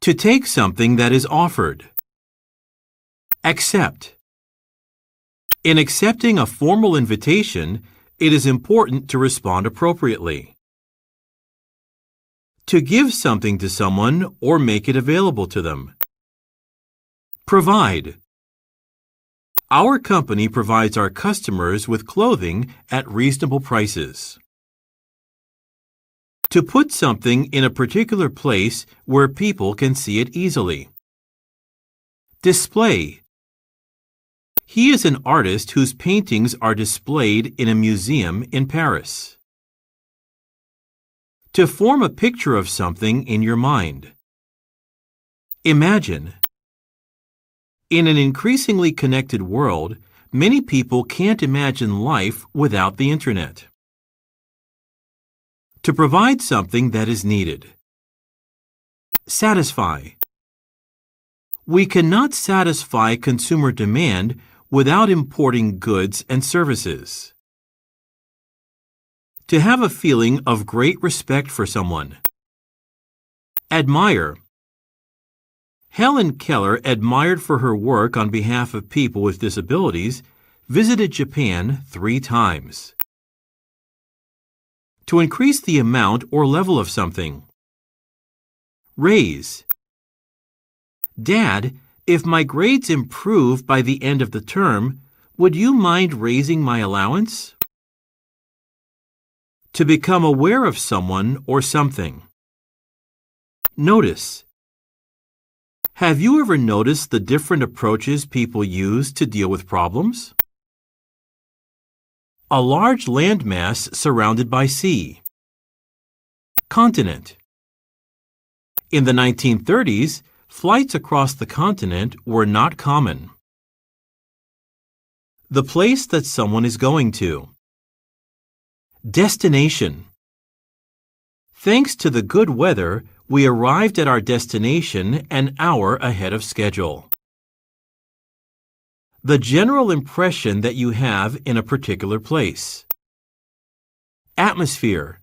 To take something that is offered. Accept. In accepting a formal invitation, it is important to respond appropriately. To give something to someone or make it available to them. Provide. Our company provides our customers with clothing at reasonable prices. To put something in a particular place where people can see it easily. Display. He is an artist whose paintings are displayed in a museum in Paris. To form a picture of something in your mind. Imagine. In an increasingly connected world, many people can't imagine life without the Internet. To provide something that is needed. Satisfy. We cannot satisfy consumer demand without importing goods and services. To have a feeling of great respect for someone. Admire. Helen Keller, admired for her work on behalf of people with disabilities, visited Japan 3 times. To increase the amount or level of something. Raise. Dad, if my grades improve by the end of the term, would you mind raising my allowance? To become aware of someone or something. Notice. Have you ever noticed the different approaches people use to deal with problems? A large landmass surrounded by sea. Continent. In the 1930s, flights across the continent were not common. The place that someone is going to. Destination. Thanks to the good weather, we arrived at our destination an hour ahead of schedule. The general impression that you have in a particular place. Atmosphere.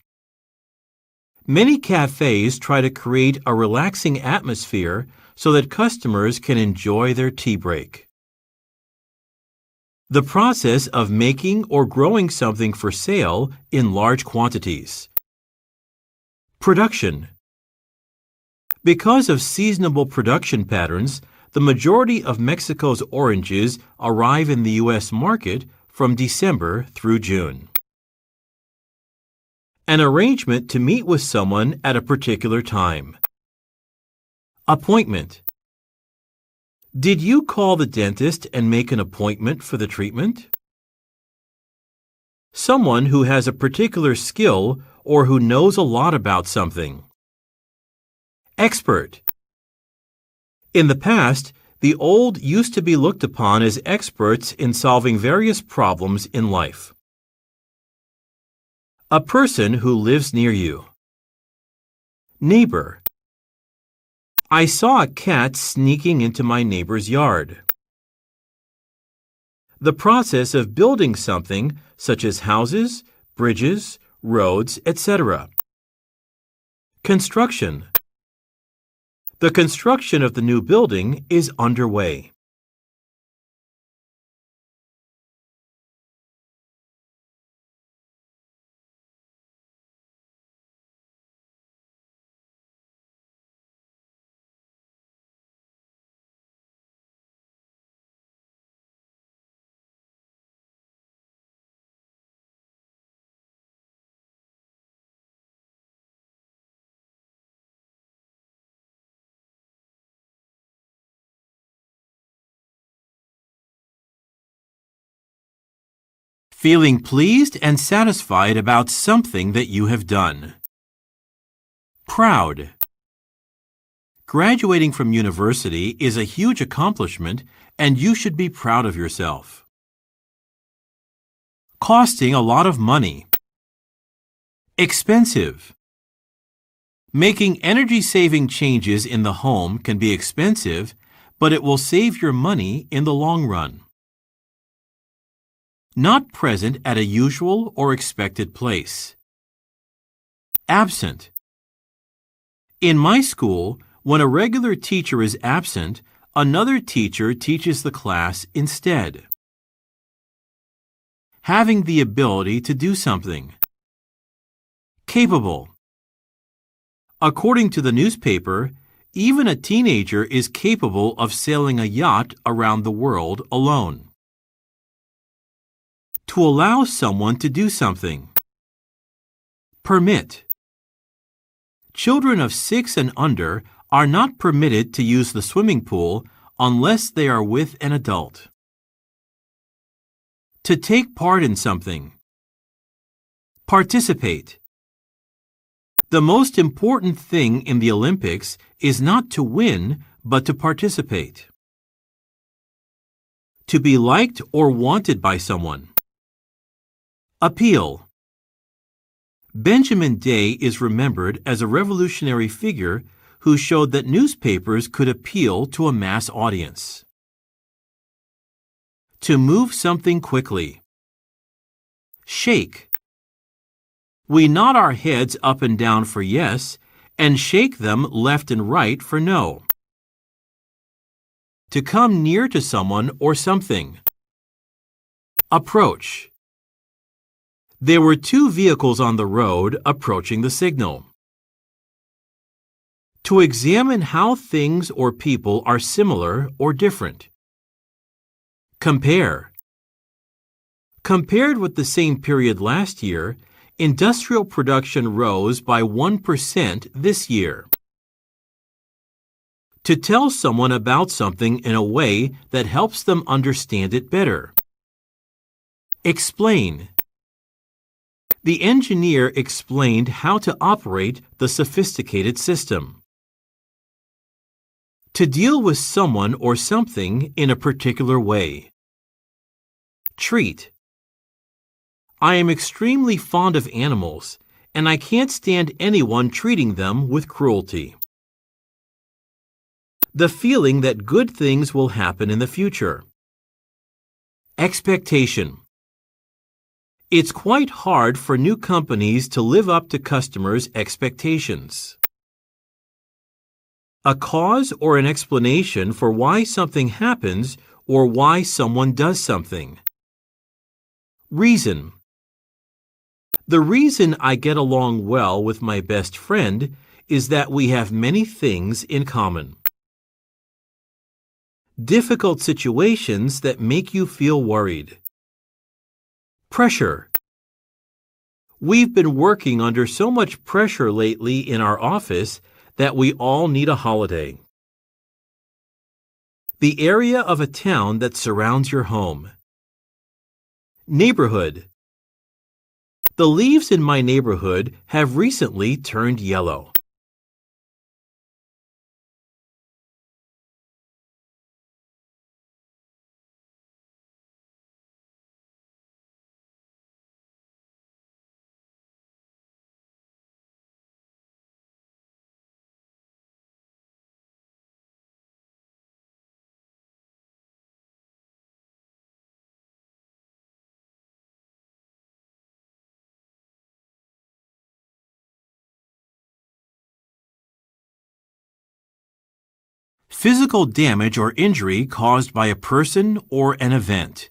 Many cafes try to create a relaxing atmosphere so that customers can enjoy their tea break. The process of making or growing something for sale in large quantities. Production. Because of seasonable production patterns, the majority of Mexico's oranges arrive in the U.S. market from December through June. An arrangement to meet with someone at a particular time. Appointment. Did you call the dentist and make an appointment for the treatment? Someone who has a particular skill or who knows a lot about something. Expert. In the past, the old used to be looked upon as experts in solving various problems in life. A person who lives near you. Neighbor. I saw a cat sneaking into my neighbor's yard. The process of building something, such as houses, bridges, roads, etc. Construction. The construction of the new building is underway. Feeling pleased and satisfied about something that you have done. Proud. Graduating from university is a huge accomplishment, and you should be proud of yourself. Costing a lot of money. Expensive. Making energy-saving changes in the home can be expensive, but it will save your money in the long run. Not present at a usual or expected place. Absent. In my school, When a regular teacher is absent, another teacher teaches the class instead. Having the ability to do something. Capable. According to the newspaper, even a teenager is capable of sailing a yacht around the world alone. To allow someone to do something. Permit. Children of 6 and under are not permitted to use the swimming pool unless they are with an adult. To take part in something. Participate. The most important thing in the Olympics is not to win, but to participate. To be liked or wanted by someone. Appeal. Benjamin Day is remembered as a revolutionary figure who showed that newspapers could appeal to a mass audience. To move something quickly. Shake. We nod our heads up and down for yes, and shake them left and right for no. To come near to someone or something. Approach. There were 2 vehicles on the road approaching the signal. To examine how things or people are similar or different. Compare. Compared with the same period last year, industrial production rose by 1% this year. To tell someone about something in a way that helps them understand it better. Explain. The engineer explained how to operate the sophisticated system. To deal with someone or something in a particular way. Treat. I am extremely fond of animals, and I can't stand anyone treating them with cruelty. The feeling that good things will happen in the future. Expectation. It's quite hard for new companies to live up to customers' expectations. A cause or an explanation for why something happens or why someone does something. Reason. The reason I get along well with my best friend is that we have many things in common. Difficult situations that make you feel worried. Pressure. We've been working under so much pressure lately in our office that we all need a holiday. The area of a town that surrounds your home. Neighborhood. The leaves in my neighborhood have recently turned yellow. Physical damage or injury caused by a person or an event.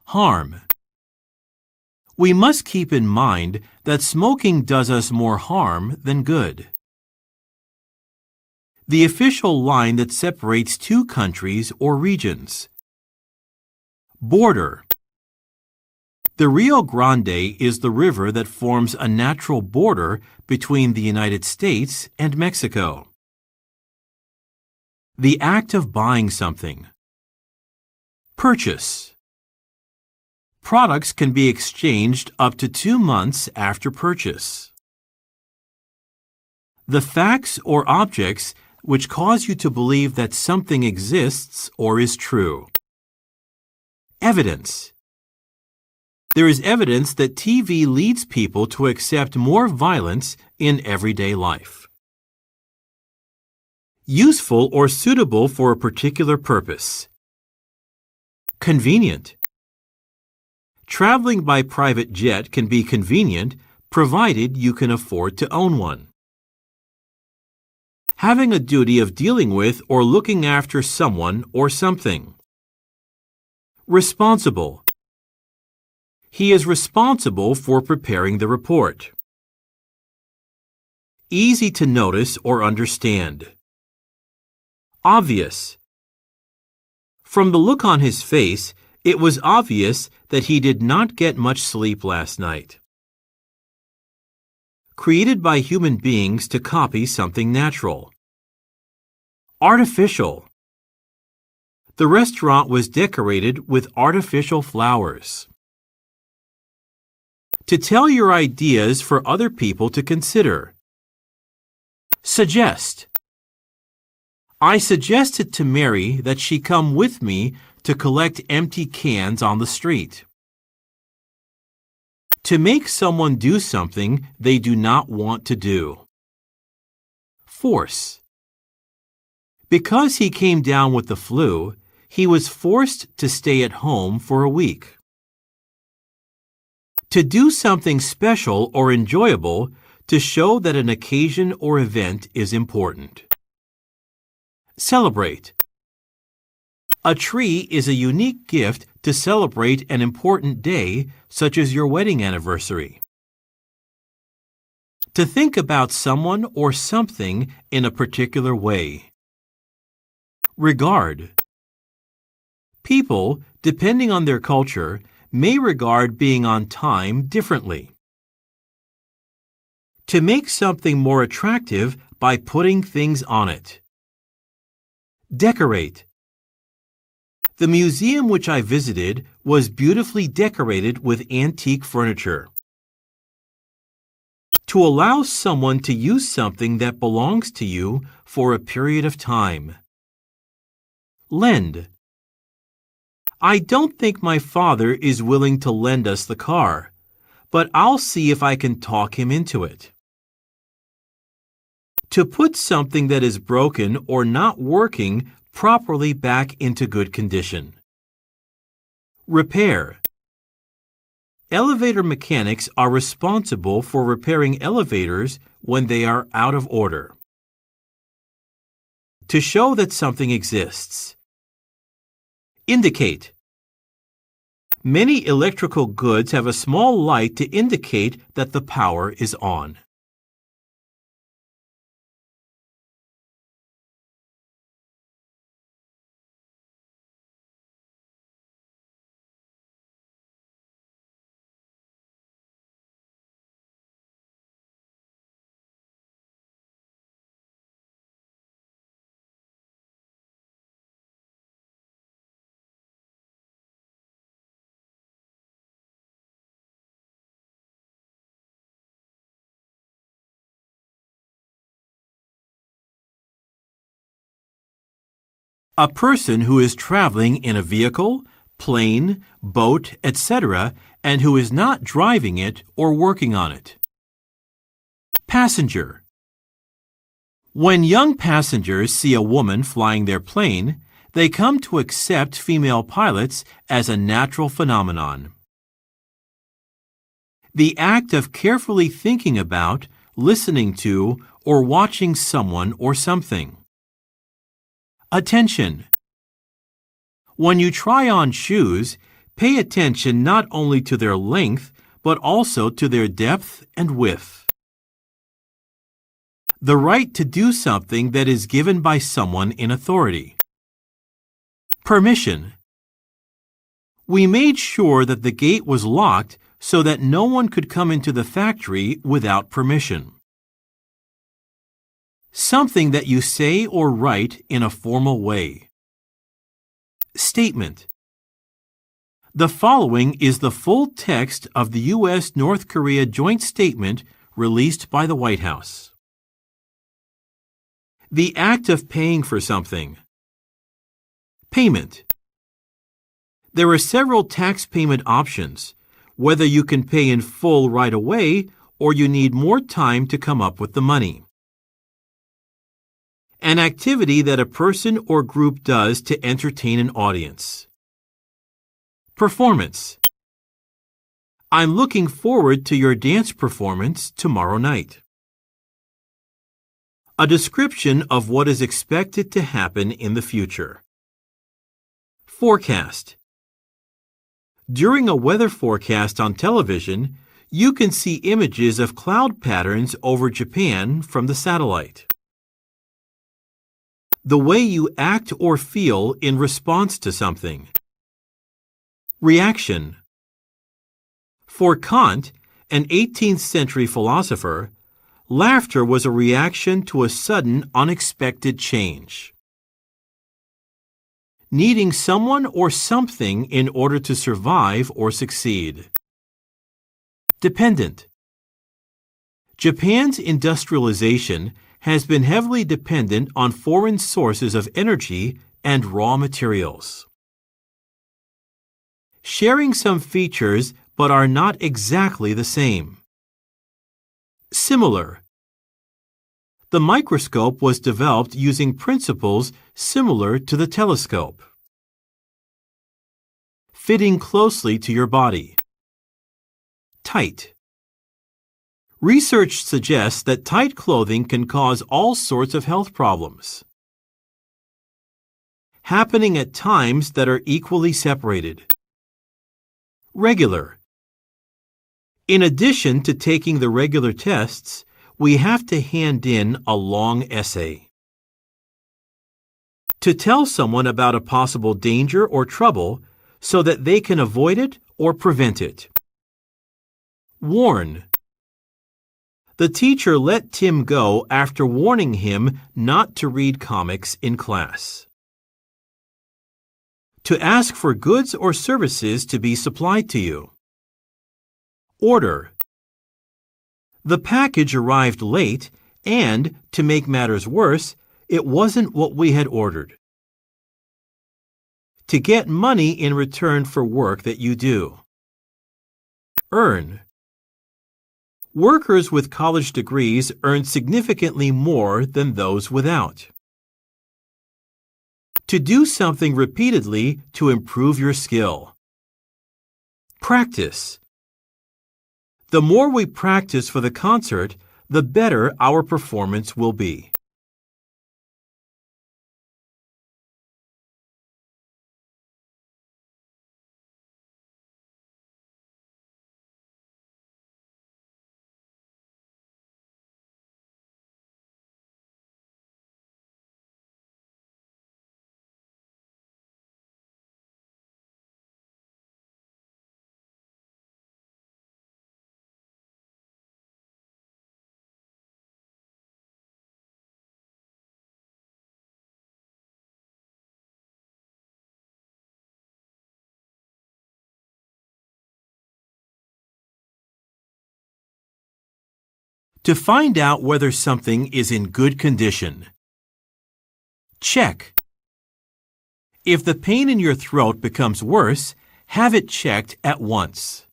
Harm. We must keep in mind that smoking does us more harm than good. The official line that separates 2 countries or regions. Border. The Rio Grande is the river that forms a natural border between the United States and Mexico. The act of buying something. Purchase. Products can be exchanged up to 2 months after purchase. The facts or objects which cause you to believe that something exists or is true. Evidence. There is evidence that TV leads people to accept more violence in everyday life. Useful or suitable for a particular purpose. Convenient. Traveling by private jet can be convenient provided you can afford to own one. having a duty of dealing with or looking after someone or something. Responsible. He is responsible for preparing the report. Easy to notice or understand. Obvious. From the look on his face, it was obvious that he did not get much sleep last night. Created by human beings to copy something natural. Artificial. The restaurant was decorated with artificial flowers. To tell your ideas for other people to consider. Suggest. I suggested to Mary that she come with me to collect empty cans on the street. To make someone do something they do not want to do. Force. Because he came down with the flu, he was forced to stay at home for a week. To do something special or enjoyable to show that an occasion or event is important. Celebrate. A tree is a unique gift to celebrate an important day, such as your wedding anniversary. To think about someone or something in a particular way. Regard. People, depending on their culture, may regard being on time differently. To make something more attractive by putting things on it. Decorate. The museum which I visited was beautifully decorated with antique furniture. To allow someone to use something that belongs to you for a period of time. Lend. I don't think my father is willing to lend us the car, but I'll see if I can talk him into it. To put something that is broken or not working properly back into good condition. Repair. Elevator mechanics are responsible for repairing elevators when they are out of order. To show that something exists. Indicate. Many electrical goods have a small light to indicate that the power is on. A person who is traveling in a vehicle, plane, boat, etc., and who is not driving it or working on it. Passenger. When young passengers see a woman flying their plane, they come to accept female pilots as a natural phenomenon. The act of carefully thinking about, listening to, or watching someone or something. Attention. When you try on shoes, pay attention not only to their length, but also to their depth and width. The right to do something that is given by someone in authority. Permission. We made sure that the gate was locked so that no one could come into the factory without permission. Something that you say or write in a formal way. Statement. The following is the full text of the U.S.-North Korea joint statement released by the White House. The act of paying for something. Payment. There are several tax payment options, whether you can pay in full right away or you need more time to come up with the money. An activity that a person or group does to entertain an audience. Performance. I'm looking forward to your dance performance tomorrow night. A description of what is expected to happen in the future. Forecast. During a weather forecast on television, you can see images of cloud patterns over Japan from the satellite. The way you act or feel in response to something. Reaction. For Kant, an 18th century philosopher, laughter was a reaction to a sudden, unexpected change. Needing someone or something in order to survive or succeed. Dependent. Japan's industrialization has been heavily dependent on foreign sources of energy and raw materials. Sharing some features but are not exactly the same. Similar. The microscope was developed using principles similar to the telescope. Fitting closely to your body. Tight. Research suggests that tight clothing can cause all sorts of health problems. Happening at times that are equally separated. Regular. In addition to taking the regular tests, we have to hand in a long essay. To tell someone about a possible danger or trouble so that they can avoid it or prevent it. Warn. The teacher let Tim go after warning him not to read comics in class. To ask for goods or services to be supplied to you. Order. The package arrived late and, to make matters worse, it wasn't what we had ordered. To get money in return for work that you do. Earn. Workers with college degrees earn significantly more than those without. To do something repeatedly to improve your skill. Practice. The more we practice for the concert, the better our performance will be. To find out whether something is in good condition. Check. If the pain in your throat becomes worse, have it checked at once.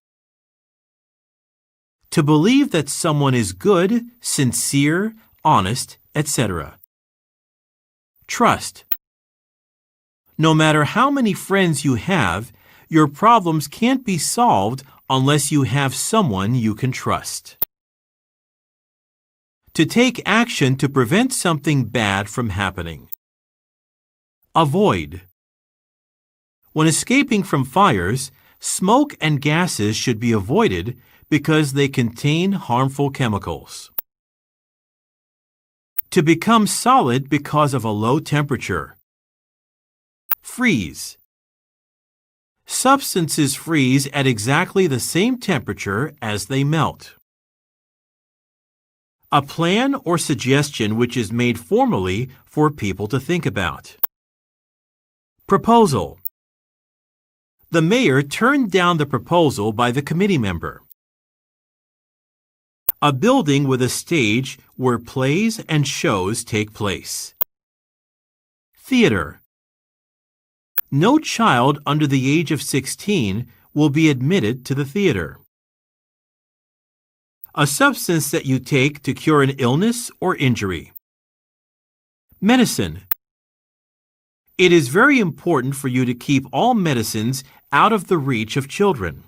To believe that someone is good, sincere, honest, etc. Trust. No matter how many friends you have, your problems can't be solved unless you have someone you can trust. To take action to prevent something bad from happening. Avoid. When escaping from fires, smoke and gases should be avoided because they contain harmful chemicals. To become solid because of a low temperature. Freeze. Substances freeze at exactly the same temperature as they melt. A plan or suggestion which is made formally for people to think about. Proposal. The mayor turned down the proposal by the committee member. A building with a stage where plays and shows take place. Theater. No child under the age of 16 will be admitted to the theater. A substance that you take to cure an illness or injury. Medicine. It is very important for you to keep all medicines out of the reach of children.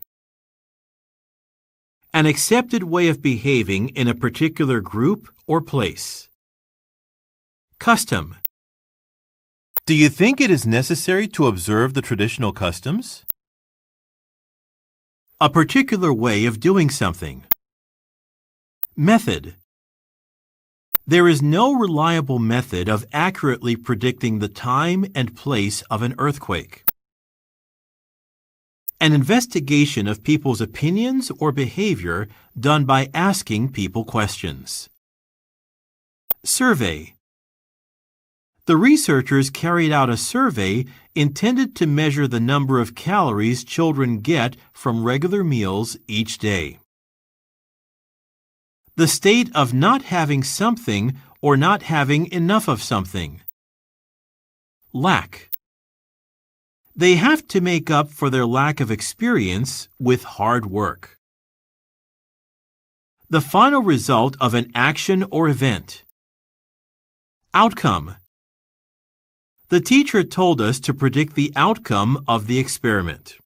An accepted way of behaving in a particular group or place. Custom. Do you think it is necessary to observe the traditional customs? A particular way of doing something. Method. There is no reliable method of accurately predicting the time and place of an earthquake. An investigation of people's opinions or behavior done by asking people questions. Survey. The researchers carried out a survey intended to measure the number of calories children get from regular meals each day. The state of not having something or not having enough of something. Lack. They have to make up for their lack of experience with hard work. The final result of an action or event. Outcome. The teacher told us to predict the outcome of the experiment.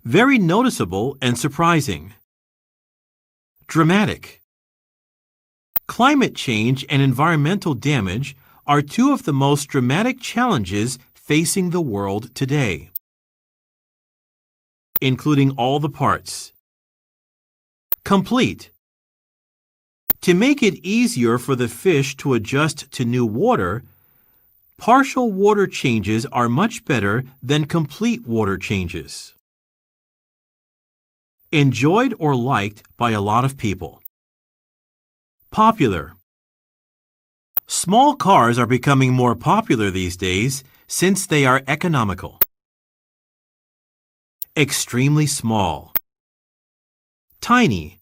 Very noticeable and surprising. Dramatic. Climate change and environmental damage are two of the most dramatic challenges facing the world today, including all the parts. Complete. To make it easier for the fish to adjust to new water, partial water changes are much better than complete water changes. Enjoyed or liked by a lot of people. Popular. Small cars are becoming more popular these days since they are economical. Extremely small. Tiny.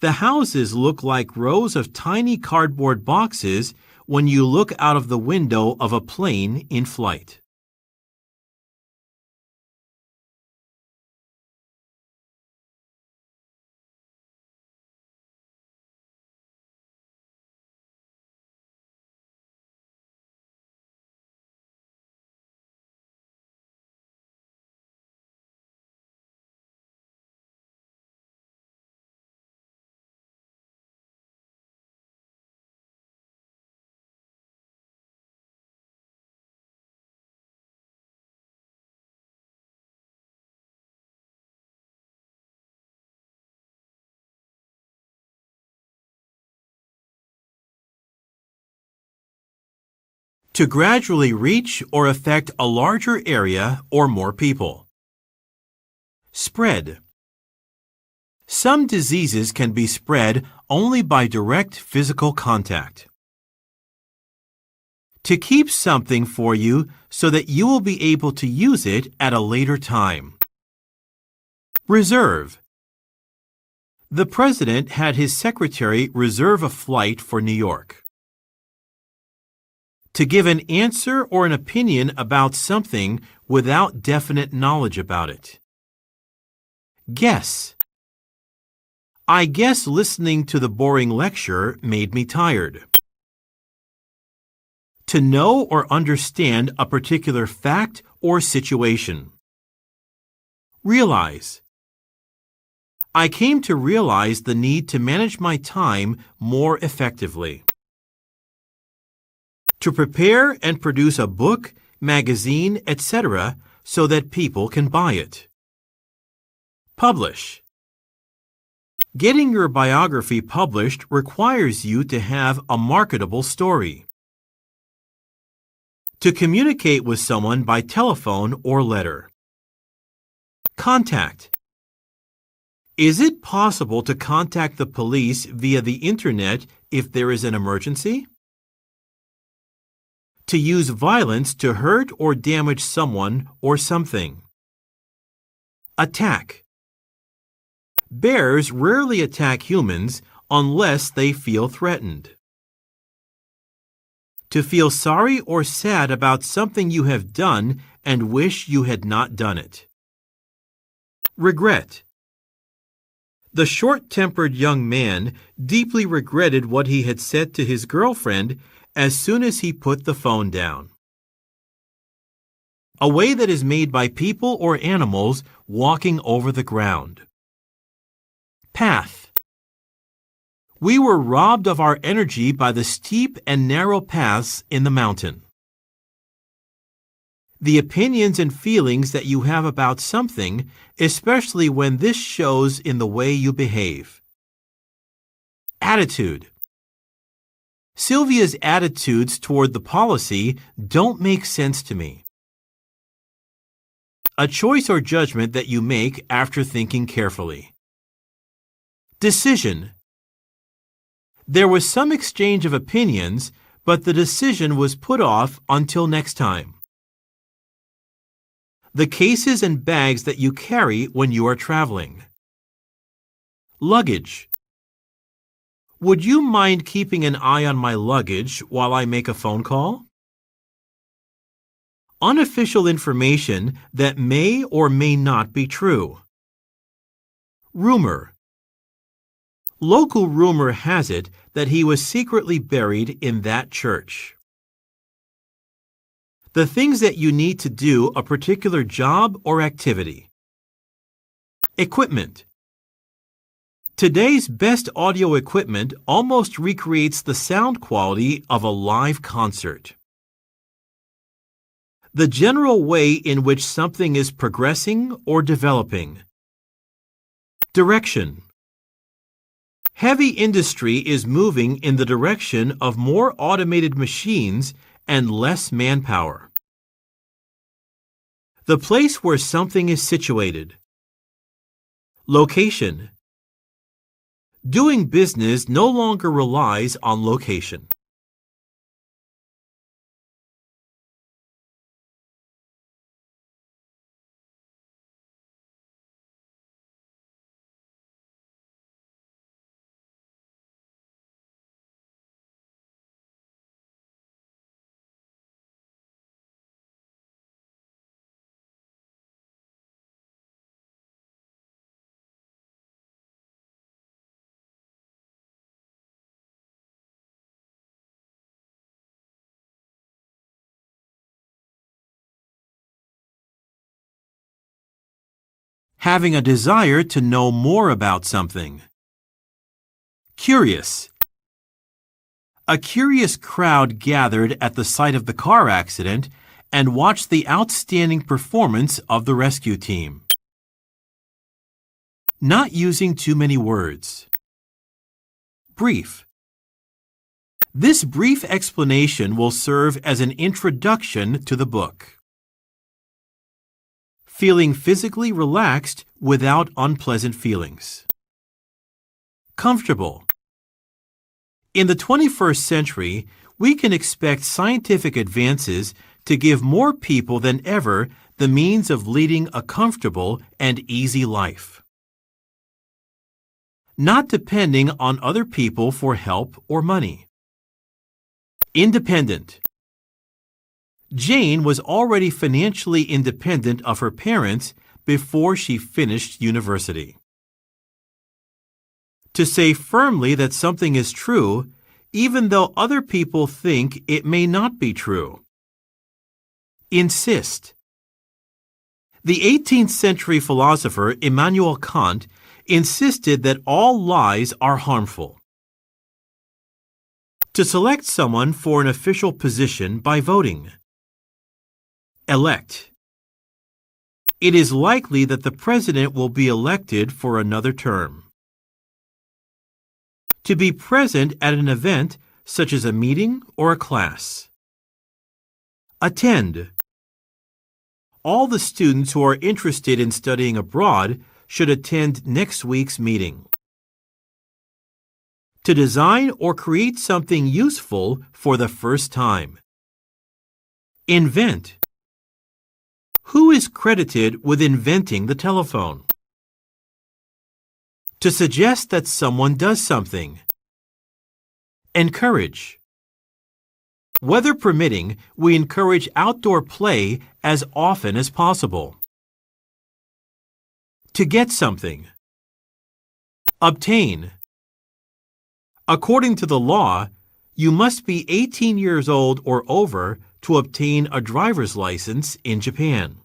The houses look like rows of tiny cardboard boxes when you look out of the window of a plane in flight. To gradually reach or affect a larger area or more people. Spread. Some diseases can be spread only by direct physical contact. To keep something for you so that you will be able to use it at a later time. Reserve. The president had his secretary reserve a flight for New York. To give an answer or an opinion about something without definite knowledge about it. Guess. I guess listening to the boring lecture made me tired. To know or understand a particular fact or situation. Realize. I came to realize the need to manage my time more effectively. To prepare and produce a book, magazine, etc., so that people can buy it. Publish. Getting your biography published requires you to have a marketable story. To communicate with someone by telephone or letter. Contact. Is it possible to contact the police via the internet if there is an emergency? To use violence to hurt or damage someone or something. Attack. Bears rarely attack humans unless they feel threatened. To feel sorry or sad about something you have done and wish you had not done it. Regret. The short-tempered young man deeply regretted what he had said to his girlfriend as soon as he put the phone down. A way that is made by people or animals walking over the ground. Path. We were robbed of our energy by the steep and narrow paths in the mountain. The opinions and feelings that you have about something, especially when this shows in the way you behave. Attitude. Sylvia's attitudes toward the policy don't make sense to me. A choice or judgment that you make after thinking carefully. Decision. There was some exchange of opinions, but the decision was put off until next time. The cases and bags that you carry when you are traveling. Luggage. Would you mind keeping an eye on my luggage while I make a phone call? Unofficial information that may or may not be true. Rumor. Local rumor has it that he was secretly buried in that church. The things that you need to do a particular job or activity. Equipment. Today's best audio equipment almost recreates the sound quality of a live concert. The general way in which something is progressing or developing. Direction. Heavy industry is moving in the direction of more automated machines and less manpower. The place where something is situated. Location. Doing business no longer relies on location. Having a desire to know more about something. Curious. A curious crowd gathered at the site of the car accident and watched the outstanding performance of the rescue team. Not using too many words. Brief. This brief explanation will serve as an introduction to the book. Feeling physically relaxed without unpleasant feelings. Comfortable. In the 21st century, we can expect scientific advances to give more people than ever the means of leading a comfortable and easy life. Not depending on other people for help or money. Independent. Jane was already financially independent of her parents before she finished university. To say firmly that something is true, even though other people think it may not be true. Insist. The 18th century philosopher Immanuel Kant insisted that all lies are harmful. To select someone for an official position by voting. Elect. It is likely that the president will be elected for another term. To be present at an event such as a meeting or a class. Attend. All the students who are interested in studying abroad should attend next week's meeting. To design or create something useful for the first time. Invent. Who is credited with inventing the telephone? To suggest that someone does something. Encourage. Weather permitting, we encourage outdoor play as often as possible. To get something. Obtain. According to the law, you must be 18 years old or over to obtain a driver's license in Japan.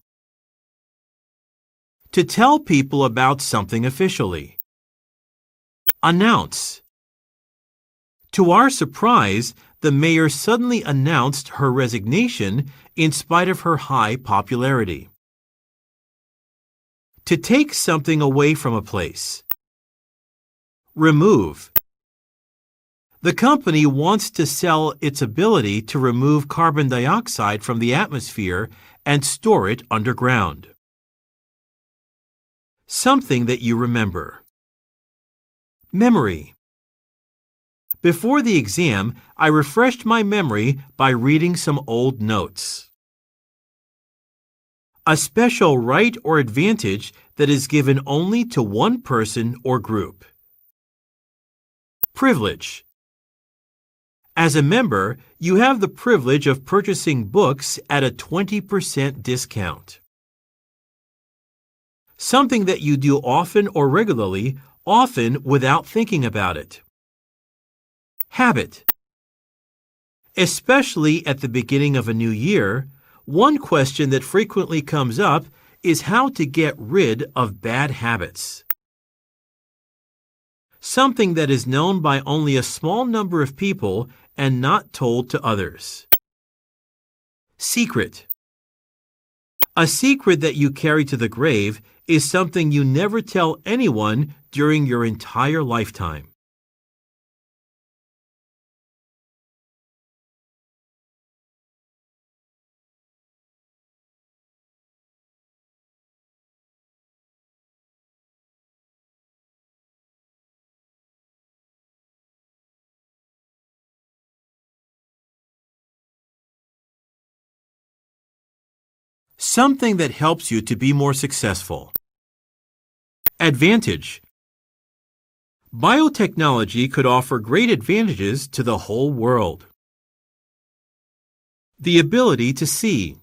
To tell people about something officially. Announce. To our surprise, the mayor suddenly announced her resignation in spite of her high popularity. To take something away from a place. Remove. The company wants to sell its ability to remove carbon dioxide from the atmosphere and store it underground. Something that you remember. Memory. Before the exam, I refreshed my memory by reading some old notes. A special right or advantage that is given only to one person or group. Privilege. As a member, you have the privilege of purchasing books at a 20% discount. Something that you do often or regularly, often without thinking about it. Habit. Especially at the beginning of a new year, one question that frequently comes up is how to get rid of bad habits. Something that is known by only a small number of people and not told to others. Secret. A secret that you carry to the grave is something you never tell anyone during your entire lifetime. Something that helps you to be more successful. Advantage. Biotechnology could offer great advantages to the whole world. The ability to see.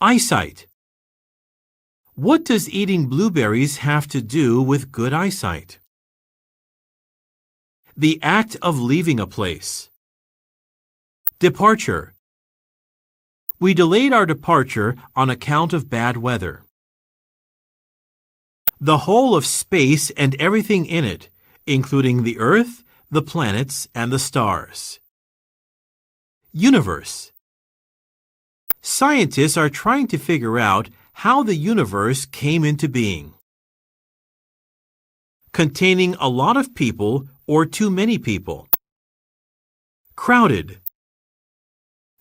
Eyesight. What does eating blueberries have to do with good eyesight? The act of leaving a place. Departure. We delayed our departure on account of bad weather. The whole of space and everything in it, including the Earth, the planets, and the stars. Universe. Scientists are trying to figure out how the universe came into being. Containing a lot of people or too many people. Crowded.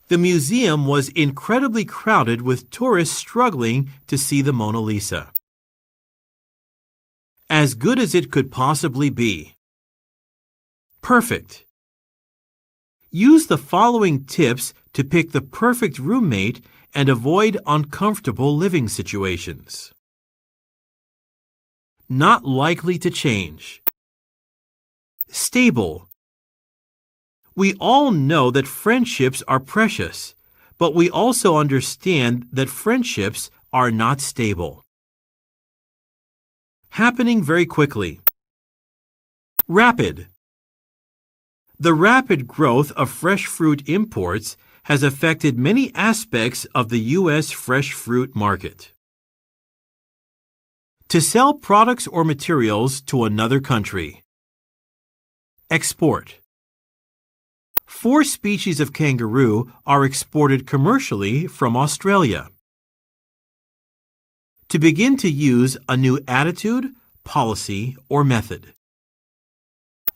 The museum was incredibly crowded with tourists struggling to see the Mona Lisa. As good as it could possibly be. Perfect. Use the following tips to pick the perfect roommate and avoid uncomfortable living situations. Not likely to change. Stable. We all know that friendships are precious, but we also understand that friendships are not stable. Happening very quickly. Rapid. The rapid growth of fresh fruit imports has affected many aspects of the U.S. fresh fruit market. To sell products or materials to another country. Export. 4 species of kangaroo are exported commercially from Australia. To begin to use a new attitude, policy, or method.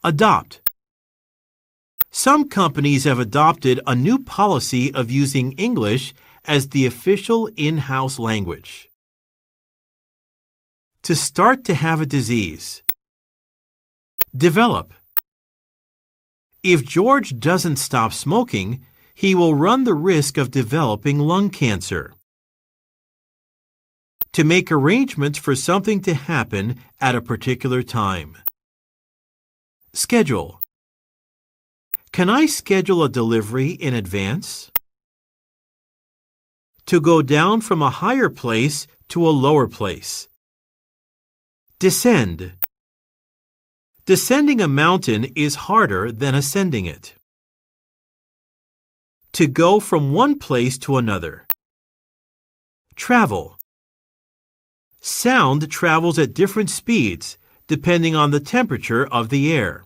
Adopt. Some companies have adopted a new policy of using English as the official in-house language. To start to have a disease. Develop. If George doesn't stop smoking, he will run the risk of developing lung cancer. To make arrangements for something to happen at a particular time. Schedule. Can I schedule a delivery in advance? To go down from a higher place to a lower place. Descend. Descending a mountain is harder than ascending it. To go from one place to another. Travel. Sound travels at different speeds, depending on the temperature of the air.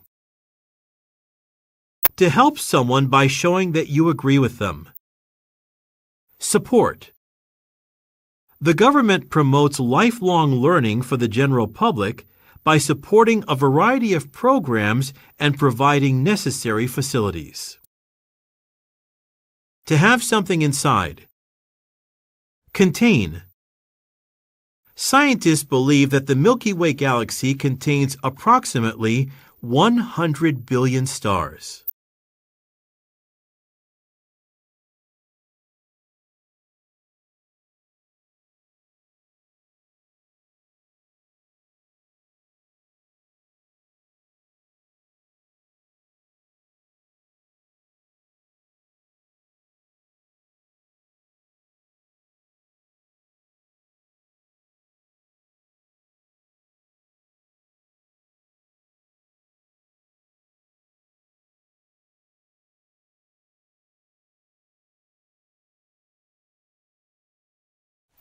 To help someone by showing that you agree with them. Support. The government promotes lifelong learning for the general public by supporting a variety of programs and providing necessary facilities. To have something inside. Contain. Scientists believe that the Milky Way galaxy contains approximately 100 billion stars.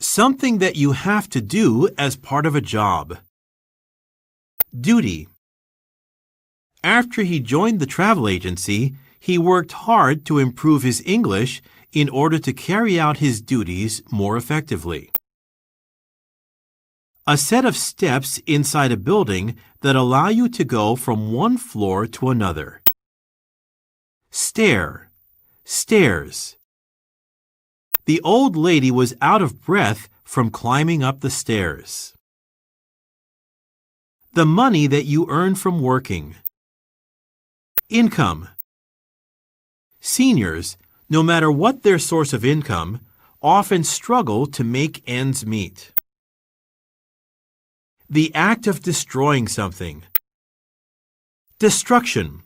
Something that you have to do as part of a job. Duty. After he joined the travel agency, he worked hard to improve his English in order to carry out his duties more effectively. A set of steps inside a building that allow you to go from one floor to another. Stair. Stairs. The old lady was out of breath from climbing up the stairs. The money that you earn from working. Income. Seniors, no matter what their source of income, often struggle to make ends meet. The act of destroying something. Destruction.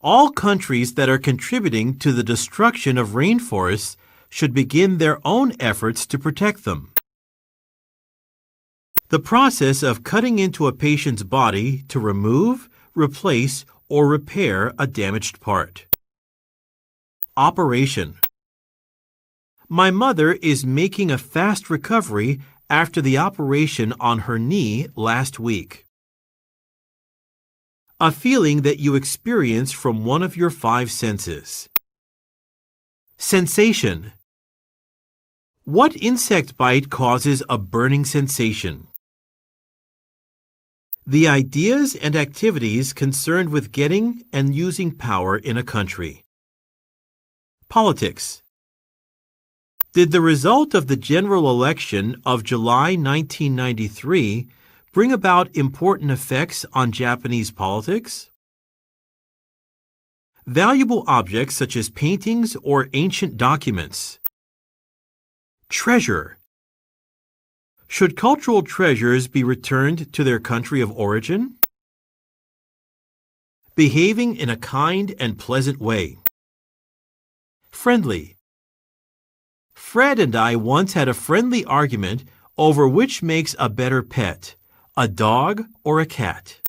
All countries that are contributing to the destruction of rainforests should begin their own efforts to protect them. The process of cutting into a patient's body to remove, replace, or repair a damaged part. Operation. My mother is making a fast recovery after the operation on her knee last week. A feeling that you experience from one of your 5 senses. Sensation. What insect bite causes a burning sensation? The ideas and activities concerned with getting and using power in a country. Politics. Did the result of the general election of July 1993 bring about important effects on Japanese politics? Valuable objects such as paintings or ancient documents. Treasure. Should cultural treasures be returned to their country of origin? Behaving in a kind and pleasant way. Friendly. Fred and I once had a friendly argument over which makes a better pet, a dog or a cat.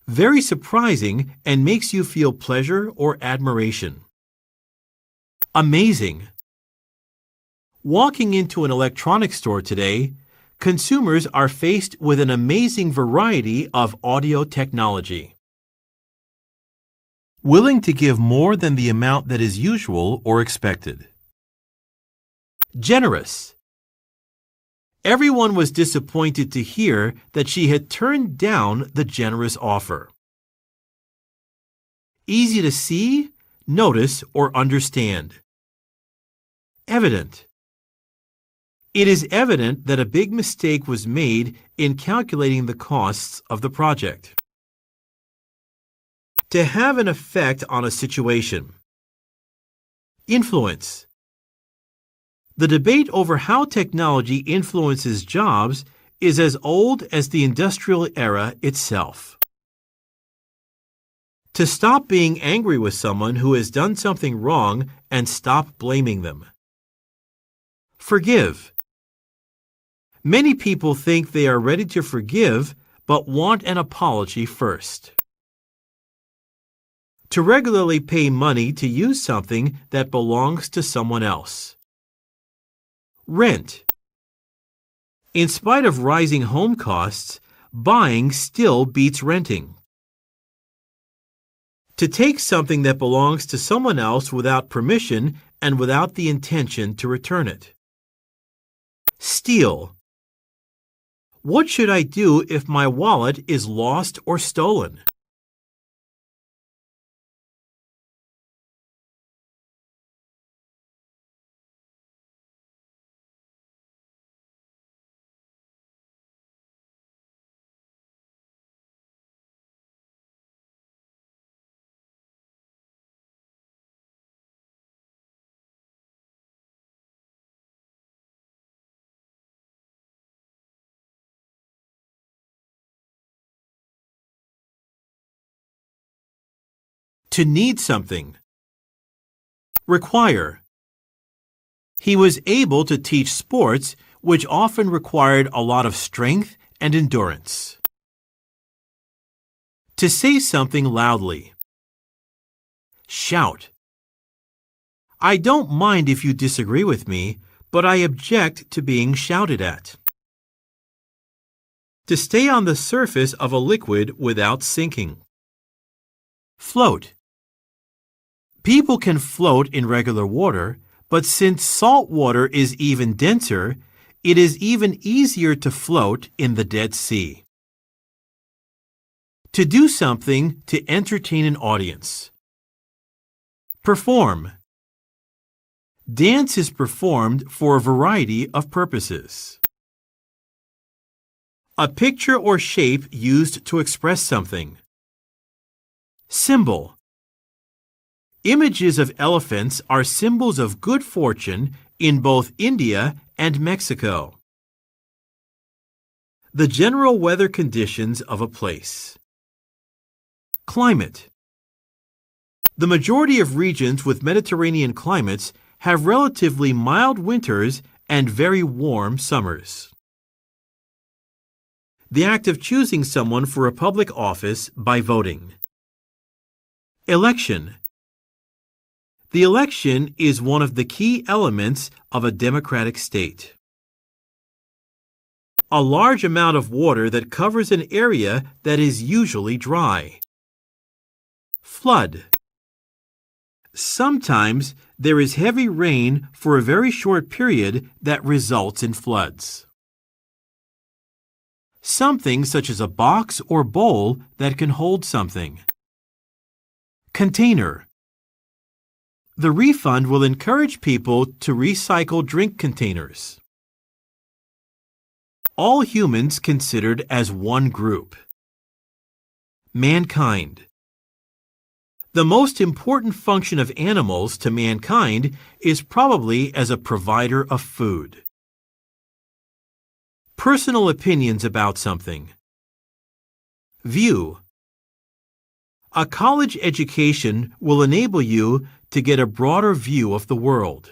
Very surprising and makes you feel pleasure or admiration. Amazing. Walking into an electronics store today, consumers are faced with an amazing variety of audio technology. Willing to give more than the amount that is usual or expected. Generous. Everyone was disappointed to hear that she had turned down the generous offer. Easy to see, notice, or understand. Evident. It is evident that a big mistake was made in calculating the costs of the project. To have an effect on a situation. Influence. The debate over how technology influences jobs is as old as the industrial era itself. To stop being angry with someone who has done something wrong and stop blaming them. Forgive. Many people think they are ready to forgive but want an apology first. To regularly pay money to use something that belongs to someone else. Rent. In spite of rising home costs, buying still beats renting. To take something that belongs to someone else without permission and without the intention to return it. Steal. What should I do if my wallet is lost or stolen? To need something. Require. He was able to teach sports, which often required a lot of strength and endurance. To say something loudly. Shout. I don't mind if you disagree with me, but I object to being shouted at. To stay on the surface of a liquid without sinking. Float. People can float in regular water, but since salt water is even denser, it is even easier to float in the Dead Sea. To do something to entertain an audience. Perform. Dance is performed for a variety of purposes. A picture or shape used to express something. Symbol. Images of elephants are symbols of good fortune in both India and Mexico. The general weather conditions of a place. Climate. The majority of regions with Mediterranean climates have relatively mild winters and very warm summers. The act of choosing someone for a public office by voting. Election. The election is one of the key elements of a democratic state. A large amount of water that covers an area that is usually dry. Flood. Sometimes there is heavy rain for a very short period that results in floods. Something such as a box or bowl that can hold something. Container. The refund will encourage people to recycle drink containers. All humans considered as one group. Mankind. The most important function of animals to mankind is probably as a provider of food. Personal opinions about something. View. A college education will enable you to get a broader view of the world.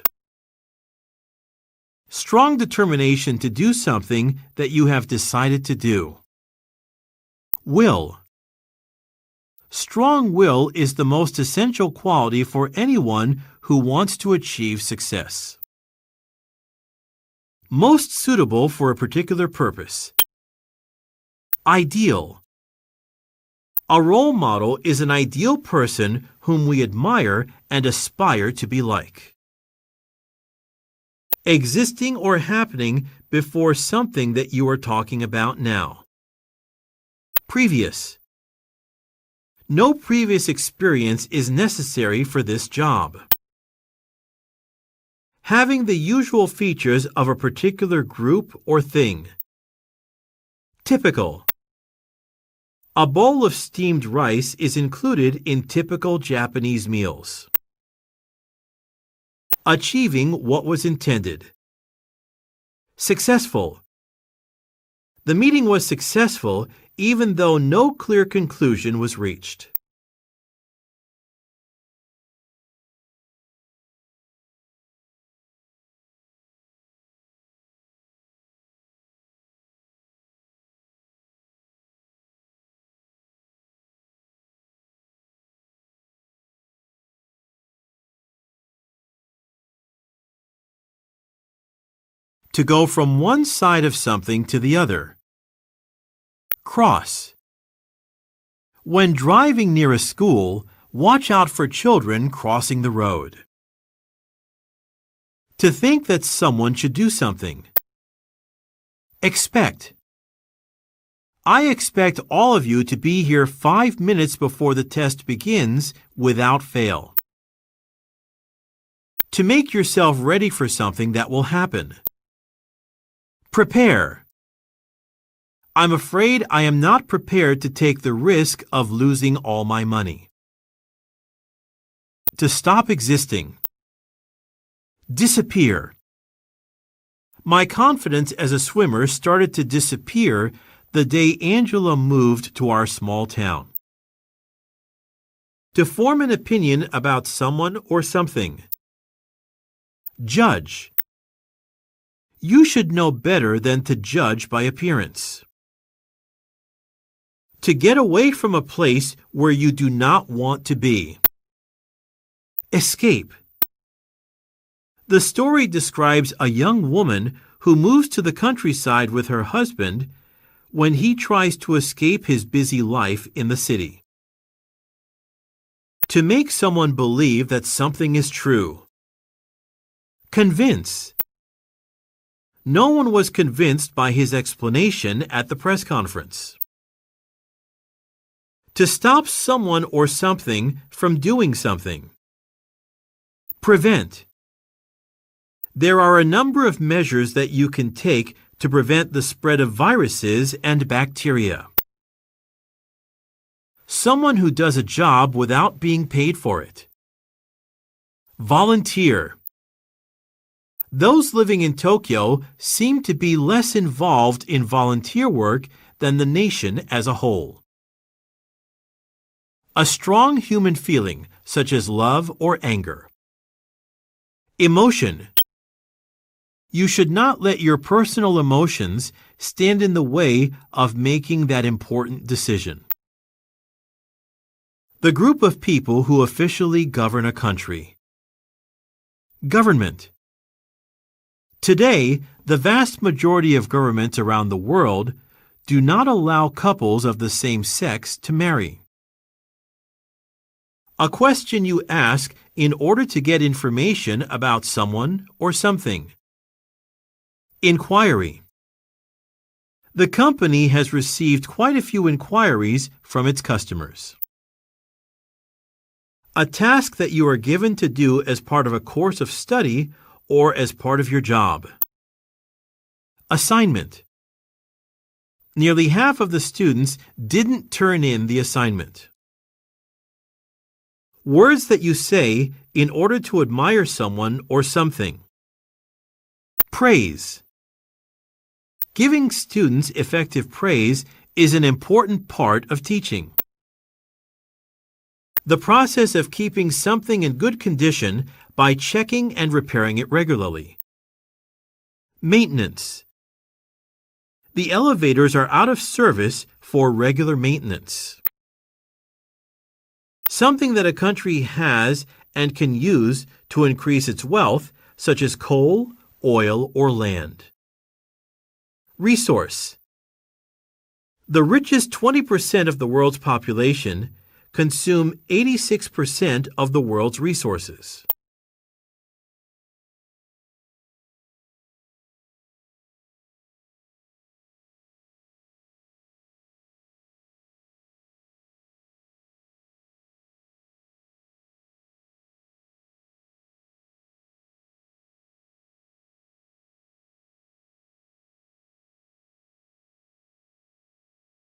Strong determination to do something that you have decided to do. Will. Strong will is the most essential quality for anyone who wants to achieve success. Most suitable for a particular purpose. Ideal. A role model is an ideal person whom we admire and aspire to be like. Existing or happening before something that you are talking about now. Previous. No previous experience is necessary for this job. Having the usual features of a particular group or thing. Typical. A bowl of steamed rice is included in typical Japanese meals. Achieving what was intended. Successful. The meeting was successful even though no clear conclusion was reached. To go from one side of something to the other. Cross. When driving near a school, Watch out for children crossing the road. To think that someone should do something. Expect. I expect all of you to be here 5 minutes before the test begins without fail. To make yourself ready for something that will happen. Prepare. I'm afraid I am not prepared to take the risk of losing all my money. To stop existing. Disappear. My confidence as a swimmer started to disappear the day Angela moved to our small town. To form an opinion about someone or something. Judge. You should know better than to judge by appearance. To get away from a place where you do not want to be. Escape. The story describes a young woman who moves to the countryside with her husband when he tries to escape his busy life in the city. To make someone believe that something is true. Convince. No one was convinced by his explanation at the press conference. To stop someone or something from doing something. Prevent. There are a number of measures that you can take to prevent the spread of viruses and bacteria. Someone who does a job without being paid for it. Volunteer. Those living in Tokyo seem to be less involved in volunteer work than the nation as a whole. A strong human feeling, such as love or anger. Emotion. You should not let your personal emotions stand in the way of making that important decision. The group of people who officially govern a country. Government. Today, the vast majority of governments around the world do not allow couples of the same sex to marry. A question you ask in order to get information about someone or something. Inquiry. The company has received quite a few inquiries from its customers. A task that you are given to do as part of a course of study or as part of your job. Assignment. Nearly half of the students didn't turn in the assignment. Words that you say in order to admire someone or something. Praise. Giving students effective praise is an important part of teaching. The process of keeping something in good condition by checking and repairing it regularly. Maintenance. The elevators are out of service for regular maintenance. Something that a country has and can use to increase its wealth, such as coal, oil, or land. Resource. The richest 20% of the world's population consume 86% of the world's resources.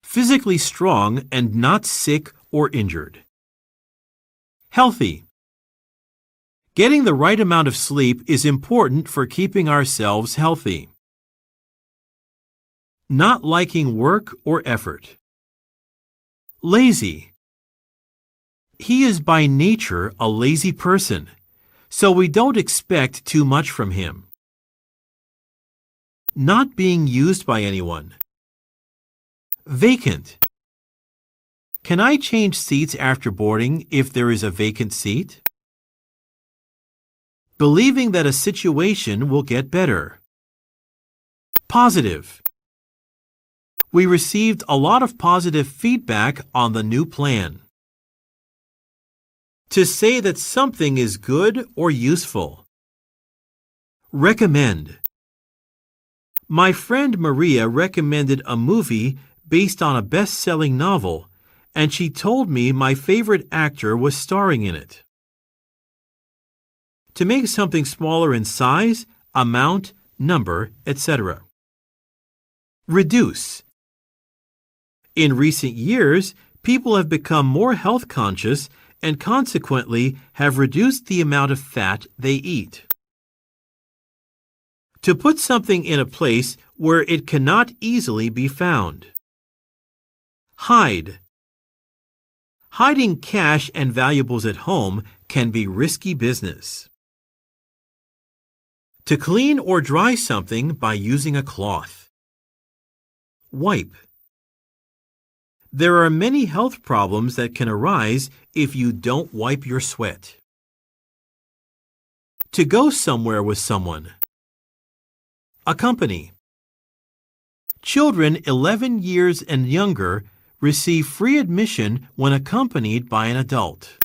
Physically strong and not sick or injured. Healthy. Getting the right amount of sleep is important for keeping ourselves healthy. Not liking work or effort. Lazy. He is by nature a lazy person, so we don't expect too much from him. Not being used by anyone. Vacant. Can I change seats after boarding if there is a vacant seat? Believing that a situation will get better. Positive. We received a lot of positive feedback on the new plan. To say that something is good or useful. Recommend. My friend Maria recommended a movie based on a best-selling novel, and she told me my favorite actor was starring in it. To make something smaller in size, amount, number, etc. Reduce. In recent years, people have become more health conscious and consequently have reduced the amount of fat they eat. To put something in a place where it cannot easily be found. Hide. Hiding cash and valuables at home can be risky business. To clean or dry something by using a cloth. Wipe. There are many health problems that can arise if you don't wipe your sweat. To go somewhere with someone. Accompany. Children 11 years and younger receive free admission when accompanied by an adult.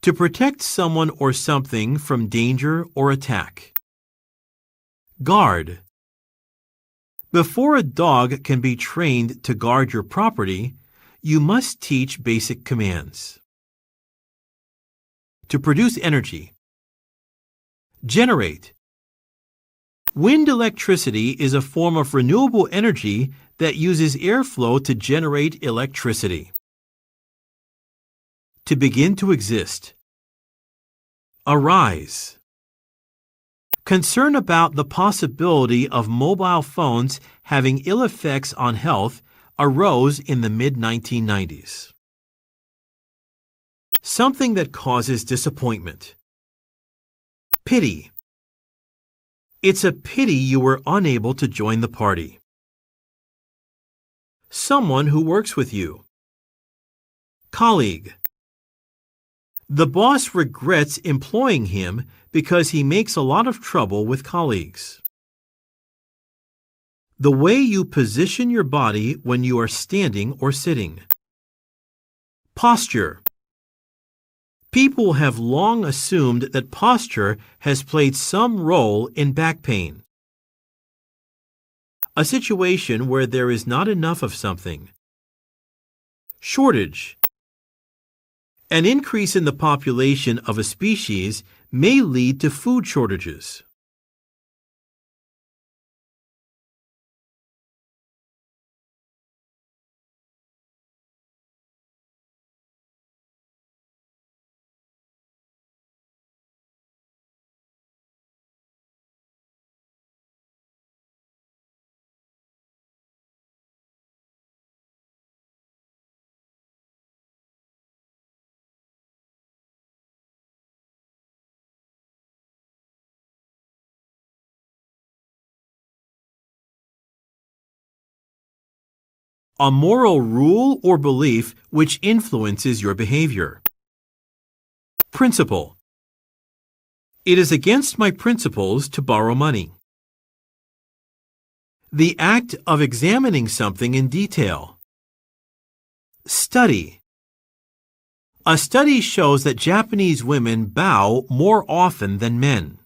To protect someone or something from danger or attack. Guard. Before a dog can be trained to guard your property, you must teach basic commands. To produce energy. Generate. Wind electricity is a form of renewable energy that uses airflow to generate electricity. To begin to exist. Arise. Concern about the possibility of mobile phones having ill effects on health arose in the mid-1990s. Something that causes disappointment. Pity. It's a pity you were unable to join the party. Someone who works with you. Colleague. The boss regrets employing him because he makes a lot of trouble with colleagues. The way you position your body when you are standing or sitting. Posture. People have long assumed that posture has played some role in back pain. A situation where there is not enough of something. Shortage. An increase in the population of a species may lead to food shortages. A moral rule or belief which influences your behavior. Principle. It is against my principles to borrow money. The act of examining something in detail. Study. A study shows that Japanese women bow more often than men.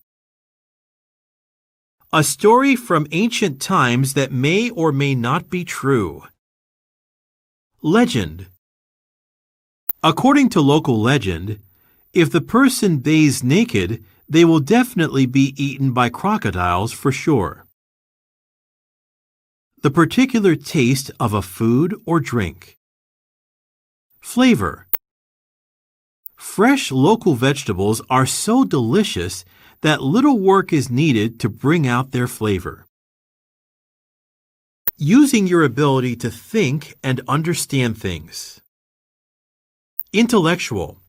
A story from ancient times that may or may not be true. Legend. According to local legend, if the person bathes naked, they will definitely be eaten by crocodiles for sure. The particular taste of a food or drink. Flavor. Fresh local vegetables are so delicious that little work is needed to bring out their flavor. Using your ability to think and understand things. Intellectual.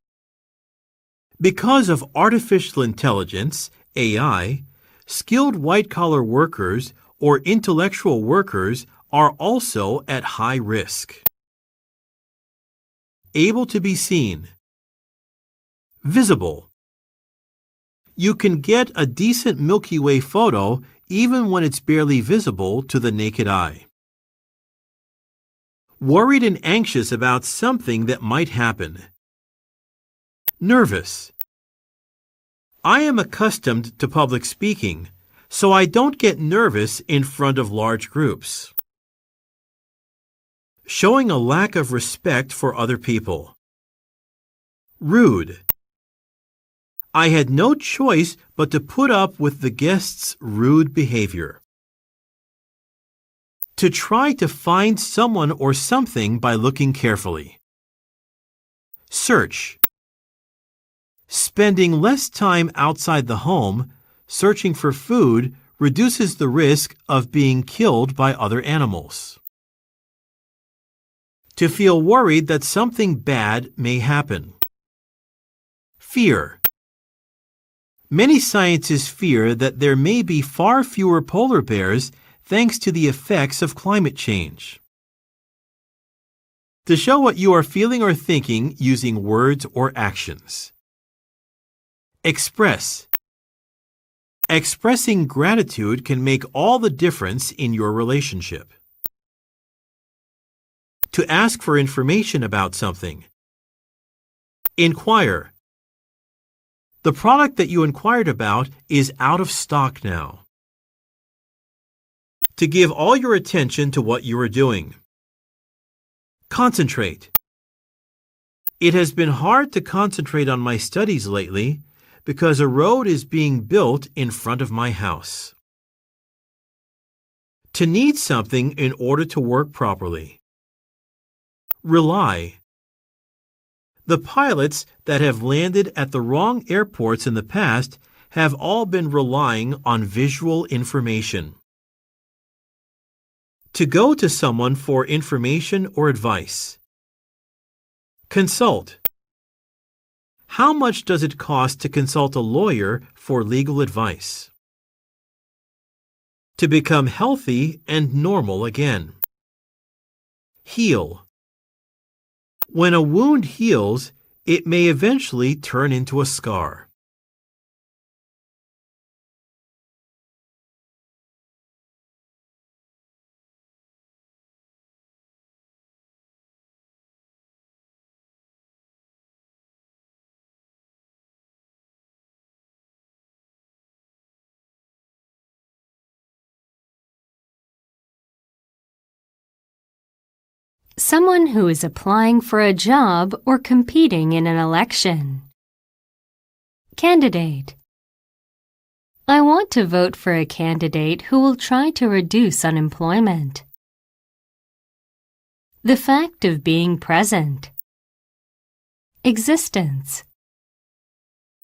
Because of artificial intelligence, AI, skilled white-collar workers or intellectual workers are also at high risk. Able to be seen. Visible. You can get a decent Milky Way photo even when it's barely visible to the naked eye. Worried and anxious about something that might happen. Nervous. I am accustomed to public speaking, so I don't get nervous in front of large groups. Showing a lack of respect for other people. Rude. I had no choice but to put up with the guests' rude behavior. To try to find someone or something by looking carefully. Search. Spending less time outside the home, searching for food reduces the risk of being killed by other animals. To feel worried that something bad may happen. Fear. Many scientists fear that there may be far fewer polar bears thanks to the effects of climate change. To show what you are feeling or thinking using words or actions. Express. Expressing gratitude can make all the difference in your relationship. To ask for information about something. Inquire. The product that you inquired about is out of stock now. To give all your attention to what you are doing. Concentrate. It has been hard to concentrate on my studies lately because a road is being built in front of my house. To need something in order to work properly. Rely. The pilots that have landed at the wrong airports in the past have all been relying on visual information. To go to someone for information or advice. Consult. How much does it cost to consult a lawyer for legal advice? To become healthy and normal again. Heal. When a wound heals, it may eventually turn into a scar. Someone who is applying for a job or competing in an election. Candidate. I want to vote for a candidate who will try to reduce unemployment. The fact of being present. Existence.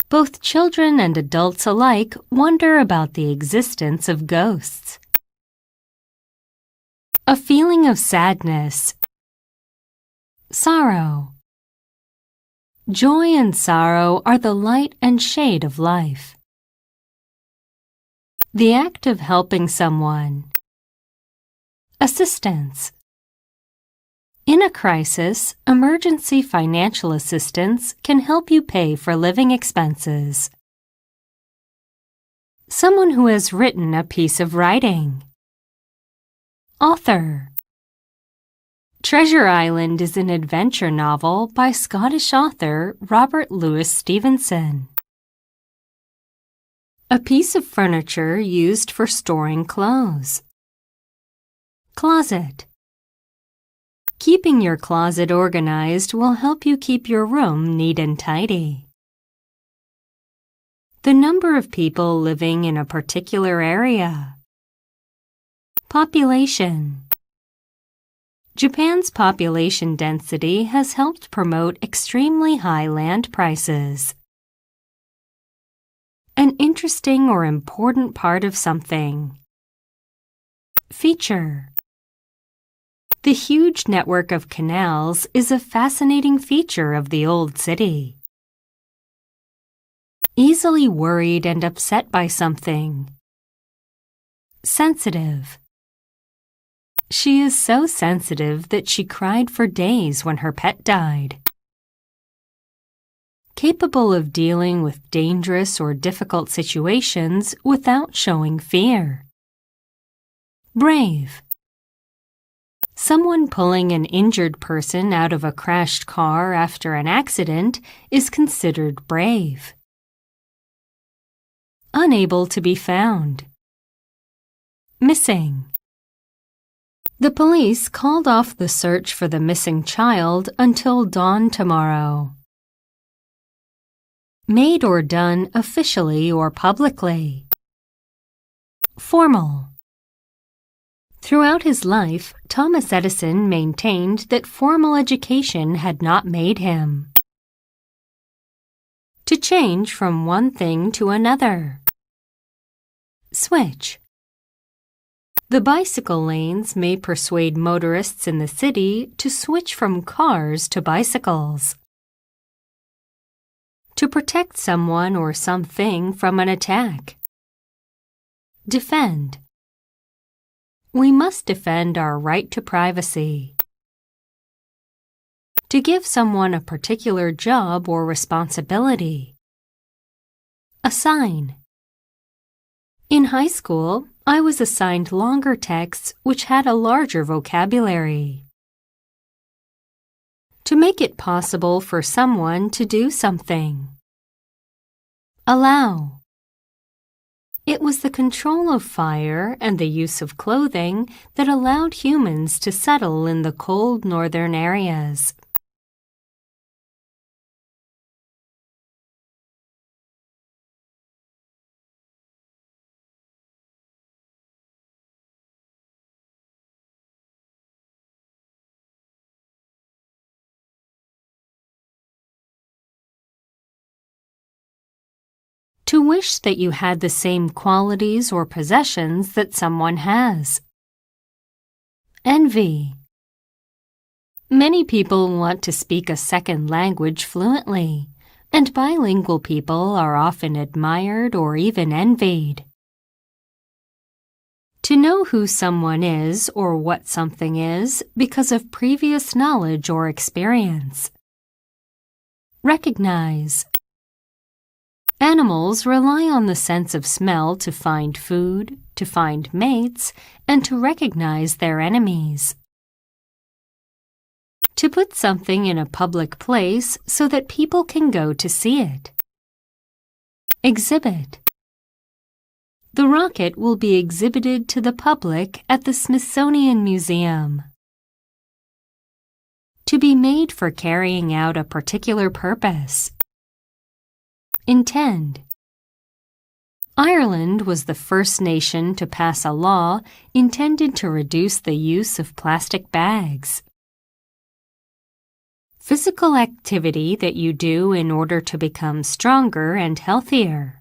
Both children and adults alike wonder about the existence of ghosts. A feeling of sadness. Sorrow. Joy and sorrow are the light and shade of life. The act of helping someone. Assistance. In a crisis, emergency financial assistance can help you pay for living expenses. Someone who has written a piece of writing. Author. Treasure Island is an adventure novel by Scottish author Robert Louis Stevenson. A piece of furniture used for storing clothes. Closet. Keeping your closet organized will help you keep your room neat and tidy. The number of people living in a particular area. Population. Japan's population density has helped promote extremely high land prices. An interesting or important part of something. Feature. The huge network of canals is a fascinating feature of the old city. Easily worried and upset by something. Sensitive. She is so sensitive that she cried for days when her pet died. Capable of dealing with dangerous or difficult situations without showing fear. Brave. Someone pulling an injured person out of a crashed car after an accident is considered brave. Unable to be found. Missing. The police called off the search for the missing child until dawn tomorrow. Made or done officially or publicly. Formal. Throughout his life, Thomas Edison maintained that formal education had not made him. To change from one thing to another. Switch. The bicycle lanes may persuade motorists in the city to switch from cars to bicycles. To protect someone or something from an attack. Defend. We must defend our right to privacy. To give someone a particular job or responsibility. Assign. In high school, I was assigned longer texts which had a larger vocabulary. To make it possible for someone to do something. Allow. It was the control of fire and the use of clothing that allowed humans to settle in the cold northern areas. To wish that you had the same qualities or possessions that someone has. Envy. Many people want to speak a second language fluently, and bilingual people are often admired or even envied. To know who someone is or what something is because of previous knowledge or experience. Recognize. Animals rely on the sense of smell to find food, to find mates, and to recognize their enemies. To put something in a public place so that people can go to see it. Exhibit. The rocket will be exhibited to the public at the Smithsonian Museum. To be made for carrying out a particular purpose. Intend. Ireland was the first nation to pass a law intended to reduce the use of plastic bags. Physical activity that you do in order to become stronger and healthier.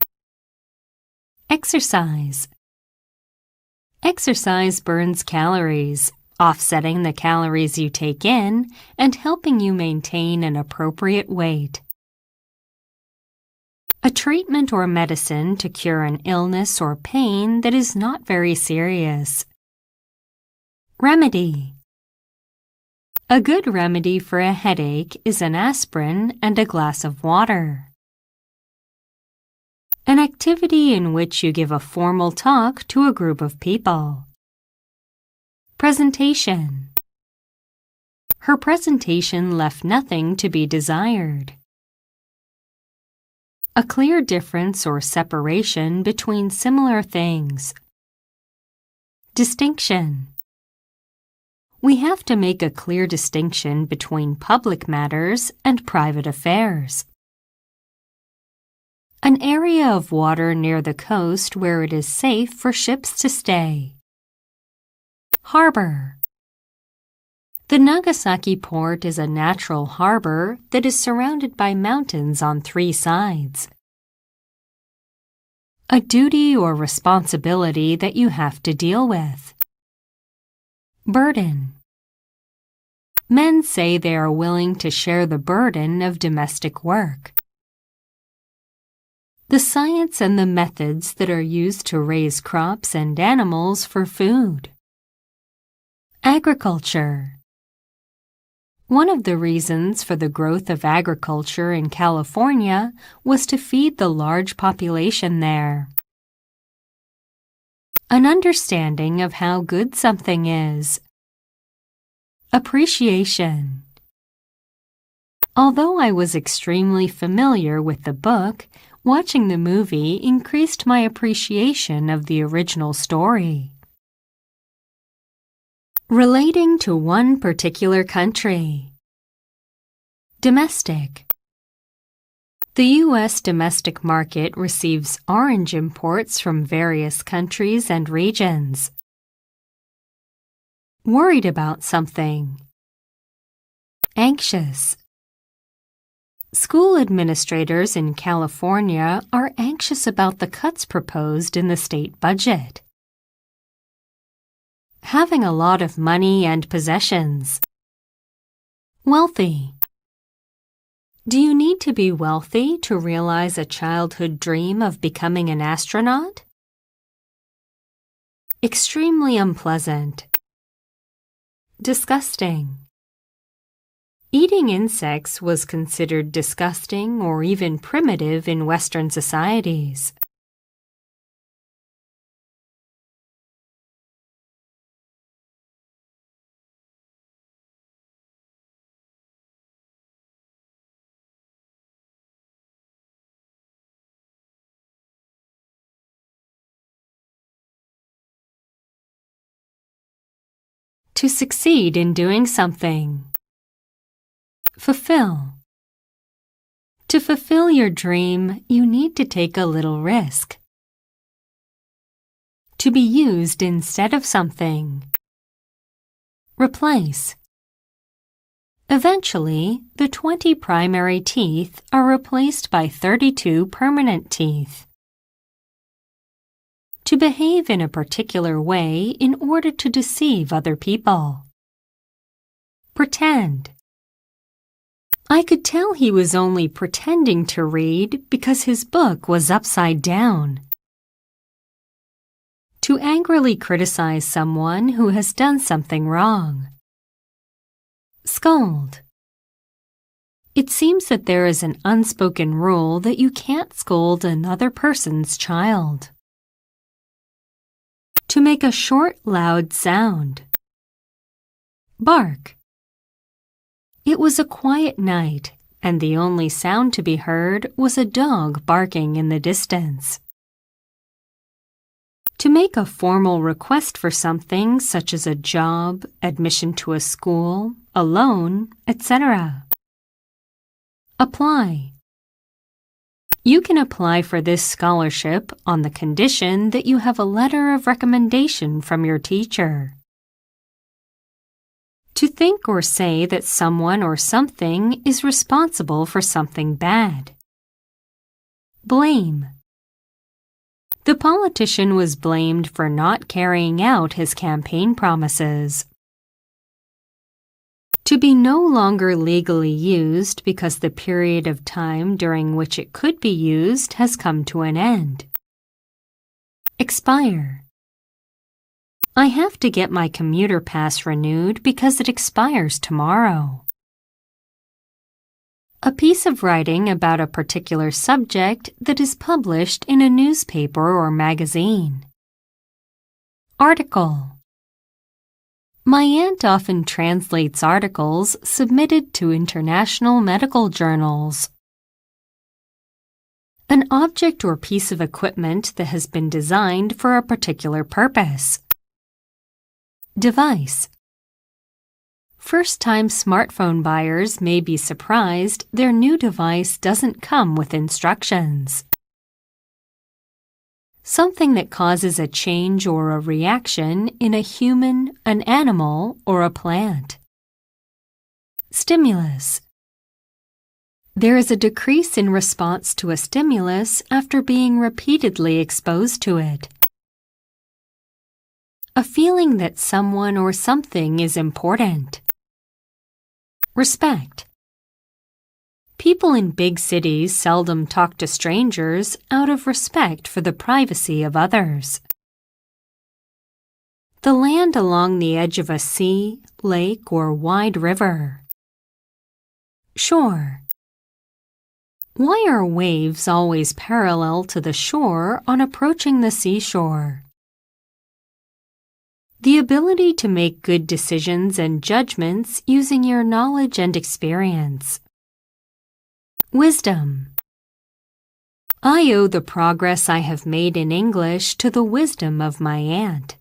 Exercise. Exercise burns calories, offsetting the calories you take in and helping you maintain an appropriate weight. A treatment or medicine to cure an illness or pain that is not very serious. Remedy. A good remedy for a headache is an aspirin and a glass of water. An activity in which you give a formal talk to a group of people. Presentation. Her presentation left nothing to be desired. A clear difference or separation between similar things. Distinction. We have to make a clear distinction between public matters and private affairs. An area of water near the coast where it is safe for ships to stay. Harbor. The Nagasaki port is a natural harbor that is surrounded by mountains on 3 sides. A duty or responsibility that you have to deal with. Burden. Men say they are willing to share the burden of domestic work. The science and the methods that are used to raise crops and animals for food. Agriculture. One of the reasons for the growth of agriculture in California was to feed the large population there. An understanding of how good something is. Appreciation. Although I was extremely familiar with the book, watching the movie increased my appreciation of the original story. Relating to one particular country. Domestic. The U.S. domestic market receives orange imports from various countries and regions. Worried about something. Anxious. School administrators in California are anxious about the cuts proposed in the state budget. Having a lot of money and possessions. Wealthy. Do you need to be wealthy to realize a childhood dream of becoming an astronaut? Extremely unpleasant. Disgusting. Eating insects was considered disgusting or even primitive in Western societies. To succeed in doing something. Fulfill. To fulfill your dream, you need to take a little risk. To be used instead of something. Replace. Eventually, the 20 primary teeth are replaced by 32 permanent teeth. To behave in a particular way in order to deceive other people. Pretend. I could tell he was only pretending to read because his book was upside down. To angrily criticize someone who has done something wrong. Scold. It seems that there is an unspoken rule that you can't scold another person's child. To make a short, loud sound. Bark. It was a quiet night, and the only sound to be heard was a dog barking in the distance. To make a formal request for something such as a job, admission to a school, a loan, etc. Apply. You can apply for this scholarship on the condition that you have a letter of recommendation from your teacher. To think or say that someone or something is responsible for something bad. Blame. The politician was blamed for not carrying out his campaign promises. To be no longer legally used because the period of time during which it could be used has come to an end. Expire. I have to get my commuter pass renewed because it expires tomorrow. A piece of writing about a particular subject that is published in a newspaper or magazine. Article. My aunt often translates articles submitted to international medical journals. An object or piece of equipment that has been designed for a particular purpose. Device. First-time smartphone buyers may be surprised their new device doesn't come with instructions. Something that causes a change or a reaction in a human, an animal, or a plant. Stimulus. There is a decrease in response to a stimulus after being repeatedly exposed to it. A feeling that someone or something is important. Respect. People in big cities seldom talk to strangers out of respect for the privacy of others. The land along the edge of a sea, lake, or wide river. Shore. Why are waves always parallel to the shore on approaching the seashore? The ability to make good decisions and judgments using your knowledge and experience. Wisdom. I owe the progress I have made in English to the wisdom of my aunt.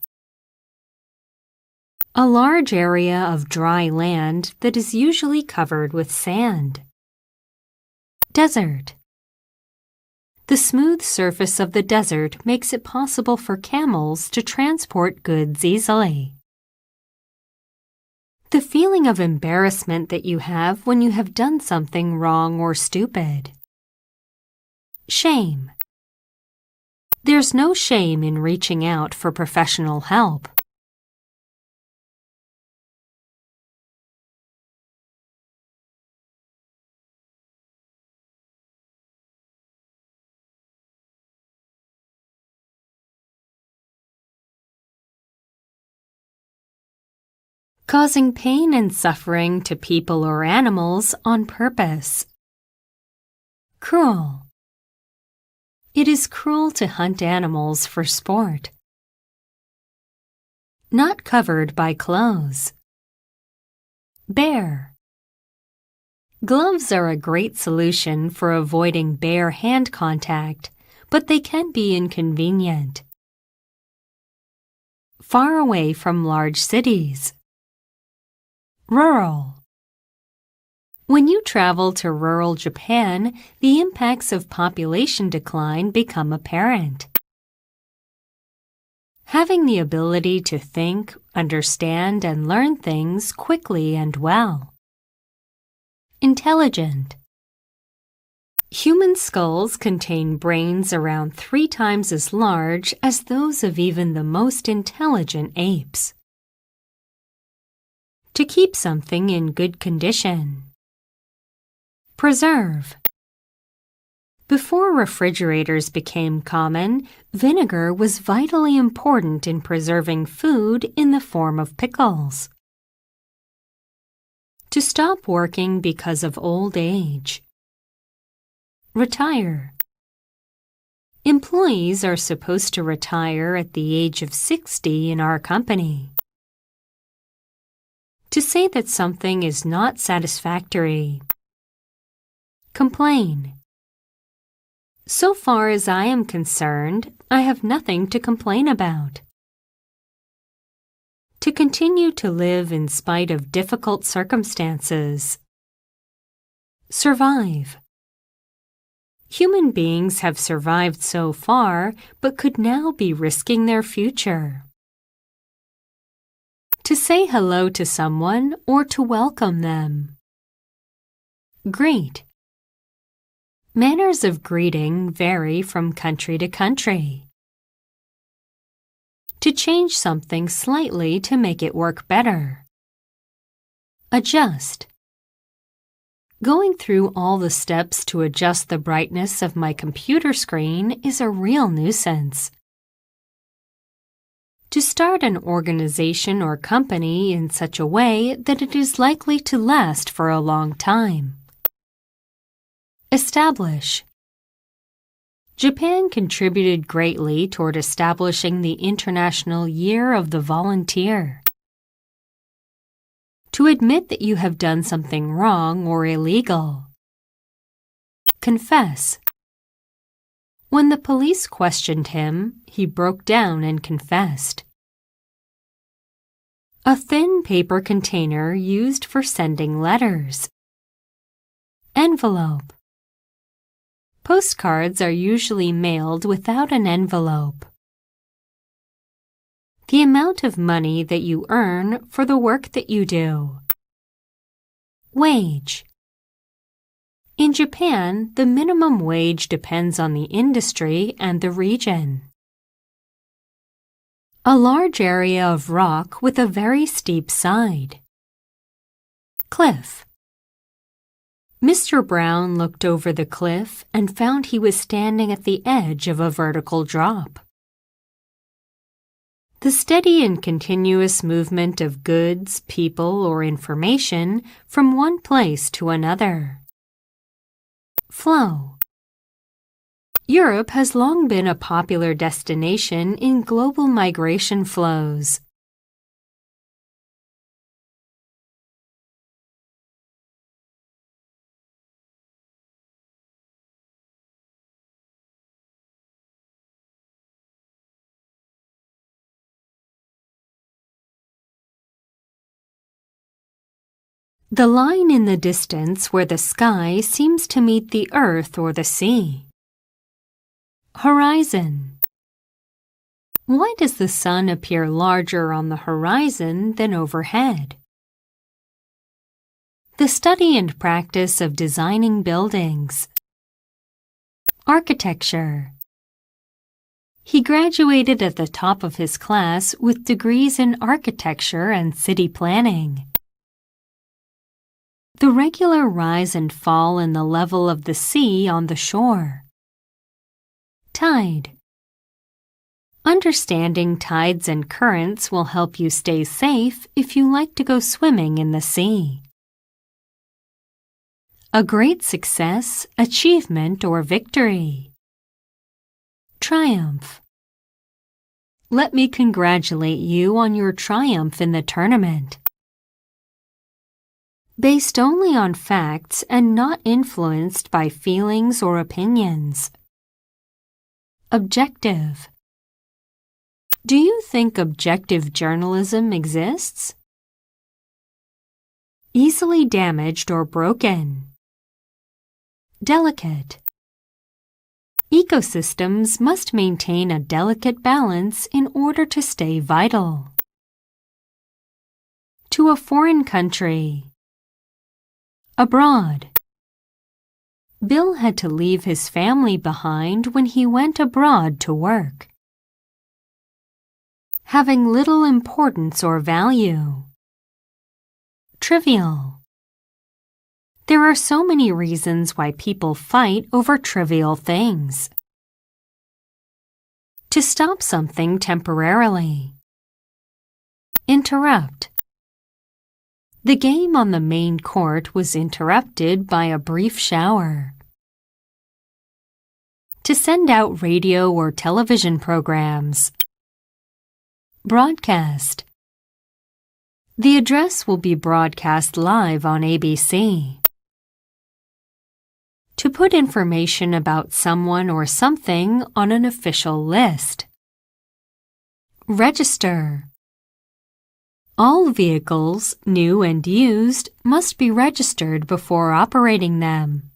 A large area of dry land that is usually covered with sand. Desert. The smooth surface of the desert makes it possible for camels to transport goods easily. The feeling of embarrassment that you have when you have done something wrong or stupid. Shame. There's no shame in reaching out for professional help. Causing pain and suffering to people or animals on purpose. Cruel. It is cruel to hunt animals for sport. Not covered by clothes. Bare. Gloves are a great solution for avoiding bare hand contact, but they can be inconvenient. Far away from large cities. Rural. When you travel to rural Japan, the impacts of population decline become apparent. Having the ability to think, understand, and learn things quickly and well. Intelligent. Human skulls contain brains around 3 times as large as those of even the most intelligent apes. To keep something in good condition. Preserve. Before refrigerators became common, vinegar was vitally important in preserving food in the form of pickles. To stop working because of old age. Retire. Employees are supposed to retire at the age of 60 in our company. To say that something is not satisfactory. Complain. So far as I am concerned, I have nothing to complain about. To continue to live in spite of difficult circumstances. Survive. Human beings have survived so far, but could now be risking their future. To say hello to someone or to welcome them. Greet. Manners of greeting vary from country to country. To change something slightly to make it work better. Adjust. Going through all the steps to adjust the brightness of my computer screen is a real nuisance. To start an organization or company in such a way that it is likely to last for a long time. Establish. Japan contributed greatly toward establishing the International Year of the Volunteer. To admit that you have done something wrong or illegal. Confess. When the police questioned him, he broke down and confessed. A thin paper container used for sending letters. Envelope. Postcards are usually mailed without an envelope. The amount of money that you earn for the work that you do. Wage. In Japan, the minimum wage depends on the industry and the region. A large area of rock with a very steep side. Cliff. Mr. Brown looked over the cliff and found he was standing at the edge of a vertical drop. The steady and continuous movement of goods, people, or information from one place to another. Flow. Europe has long been a popular destination in global migration flows. The line in the distance where the sky seems to meet the earth or the sea. Horizon. Why does the sun appear larger on the horizon than overhead? The study and practice of designing buildings. Architecture. He graduated at the top of his class with degrees in architecture and city planning. The regular rise and fall in the level of the sea on the shore. Tide. Understanding tides and currents will help you stay safe if you like to go swimming in the sea. A great success, achievement, or victory. Triumph. Let me congratulate you on your triumph in the tournament. Based only on facts and not influenced by feelings or opinions. Objective. Do you think objective journalism exists? Easily damaged or broken. Delicate. Ecosystems must maintain a delicate balance in order to stay vital. To a foreign country. Abroad. Bill had to leave his family behind when he went abroad to work. Having little importance or value. Trivial. There are so many reasons why people fight over trivial things. To stop something temporarily. Interrupt. The game on the main court was interrupted by a brief shower. To send out radio or television programs. Broadcast. The address will be broadcast live on ABC. To put information about someone or something on an official list. Register. All vehicles, new and used, must be registered before operating them.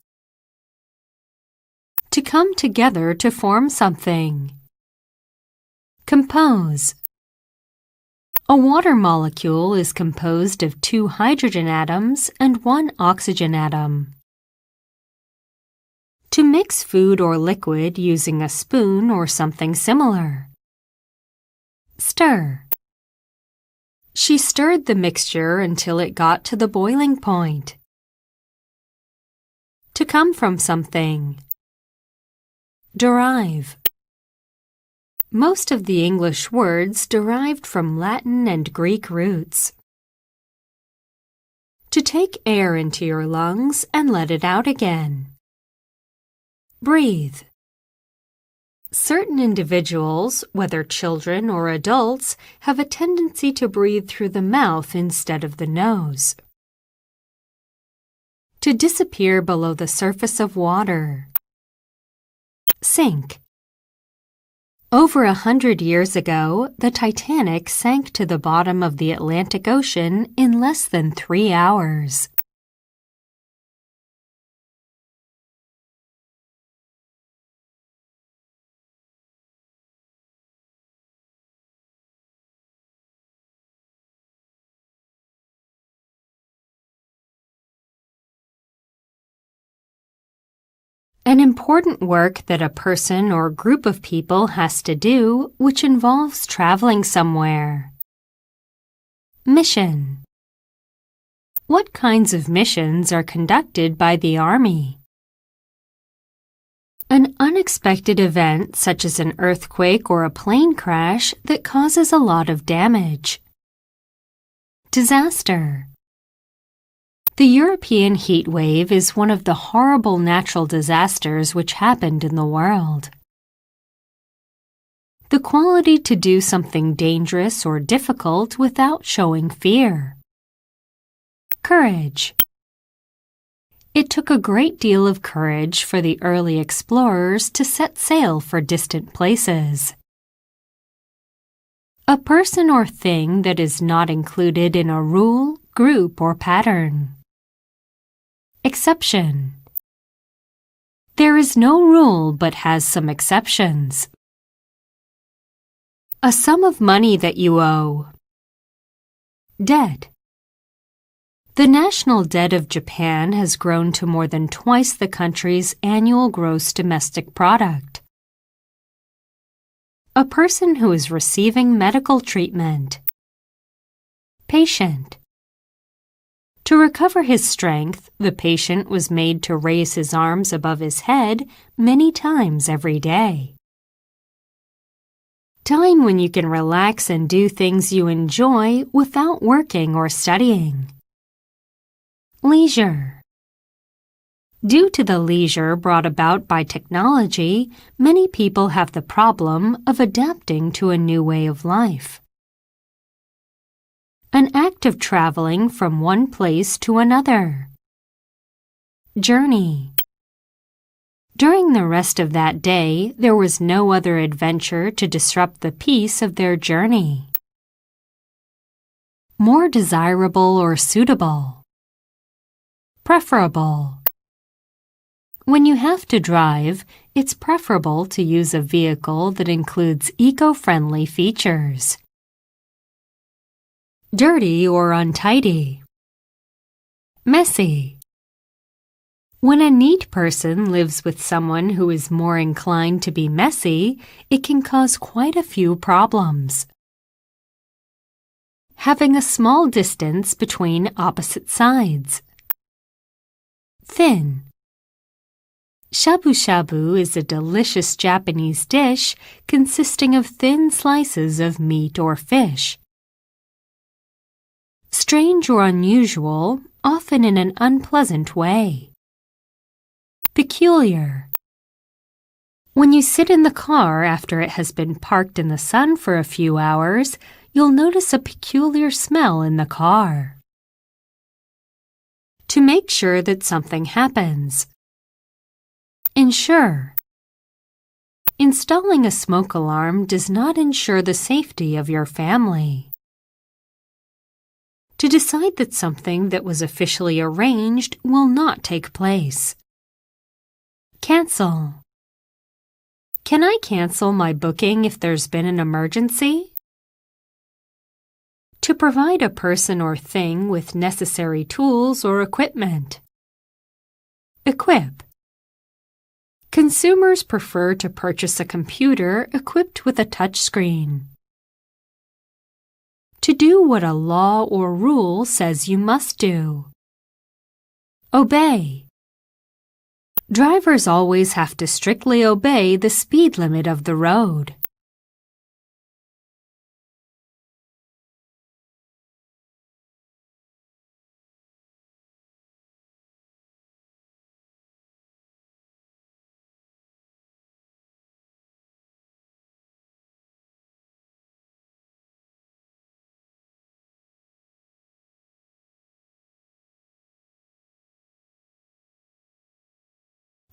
To come together to form something. Compose. A water molecule is composed of 2 hydrogen atoms and 1 oxygen atom. To mix food or liquid using a spoon or something similar. Stir. She stirred the mixture until it got to the boiling point. To come from something. Derive. Most of the English words derived from Latin and Greek roots. To take air into your lungs and let it out again. Breathe. Certain individuals, whether children or adults, have a tendency to breathe through the mouth instead of the nose. To disappear below the surface of water. Sink. Over 100 years ago, the Titanic sank to the bottom of the Atlantic Ocean in less than 3 hours. An important work that a person or group of people has to do, which involves traveling somewhere. Mission. What kinds of missions are conducted by the Army? An unexpected event such as an earthquake or a plane crash that causes a lot of damage. Disaster. The European heat wave is one of the horrible natural disasters which happened in the world. The quality to do something dangerous or difficult without showing fear. Courage. It took a great deal of courage for the early explorers to set sail for distant places. A person or thing that is not included in a rule, group, or pattern. Exception. There is no rule but has some exceptions. A sum of money that you owe. Debt. The national debt of Japan has grown to more than twice the country's annual gross domestic product. A person who is receiving medical treatment. Patient. To recover his strength, the patient was made to raise his arms above his head many times every day. Time when you can relax and do things you enjoy without working or studying. Leisure. Due to the leisure brought about by technology, many people have the problem of adapting to a new way of life. An act of traveling from one place to another. Journey. During the rest of that day, there was no other adventure to disrupt the peace of their journey. More desirable or suitable. Preferable. When you have to drive, it's preferable to use a vehicle that includes eco-friendly features. Dirty or untidy. Messy. When a neat person lives with someone who is more inclined to be messy, it can cause quite a few problems. Having a small distance between opposite sides. Thin. Shabu-shabu is a delicious Japanese dish consisting of thin slices of meat or fish. Strange or unusual, often in an unpleasant way. Peculiar. When you sit in the car after it has been parked in the sun for a few hours, you'll notice a peculiar smell in the car. To make sure that something happens. Ensure. Installing a smoke alarm does not ensure the safety of your family. To decide that something that was officially arranged will not take place. Cancel. Can I cancel my booking if there's been an emergency? To provide a person or thing with necessary tools or equipment. Equip. Consumers prefer to purchase a computer equipped with a touchscreen. To do what a law or rule says you must do. Obey. Drivers always have to strictly obey the speed limit of the road.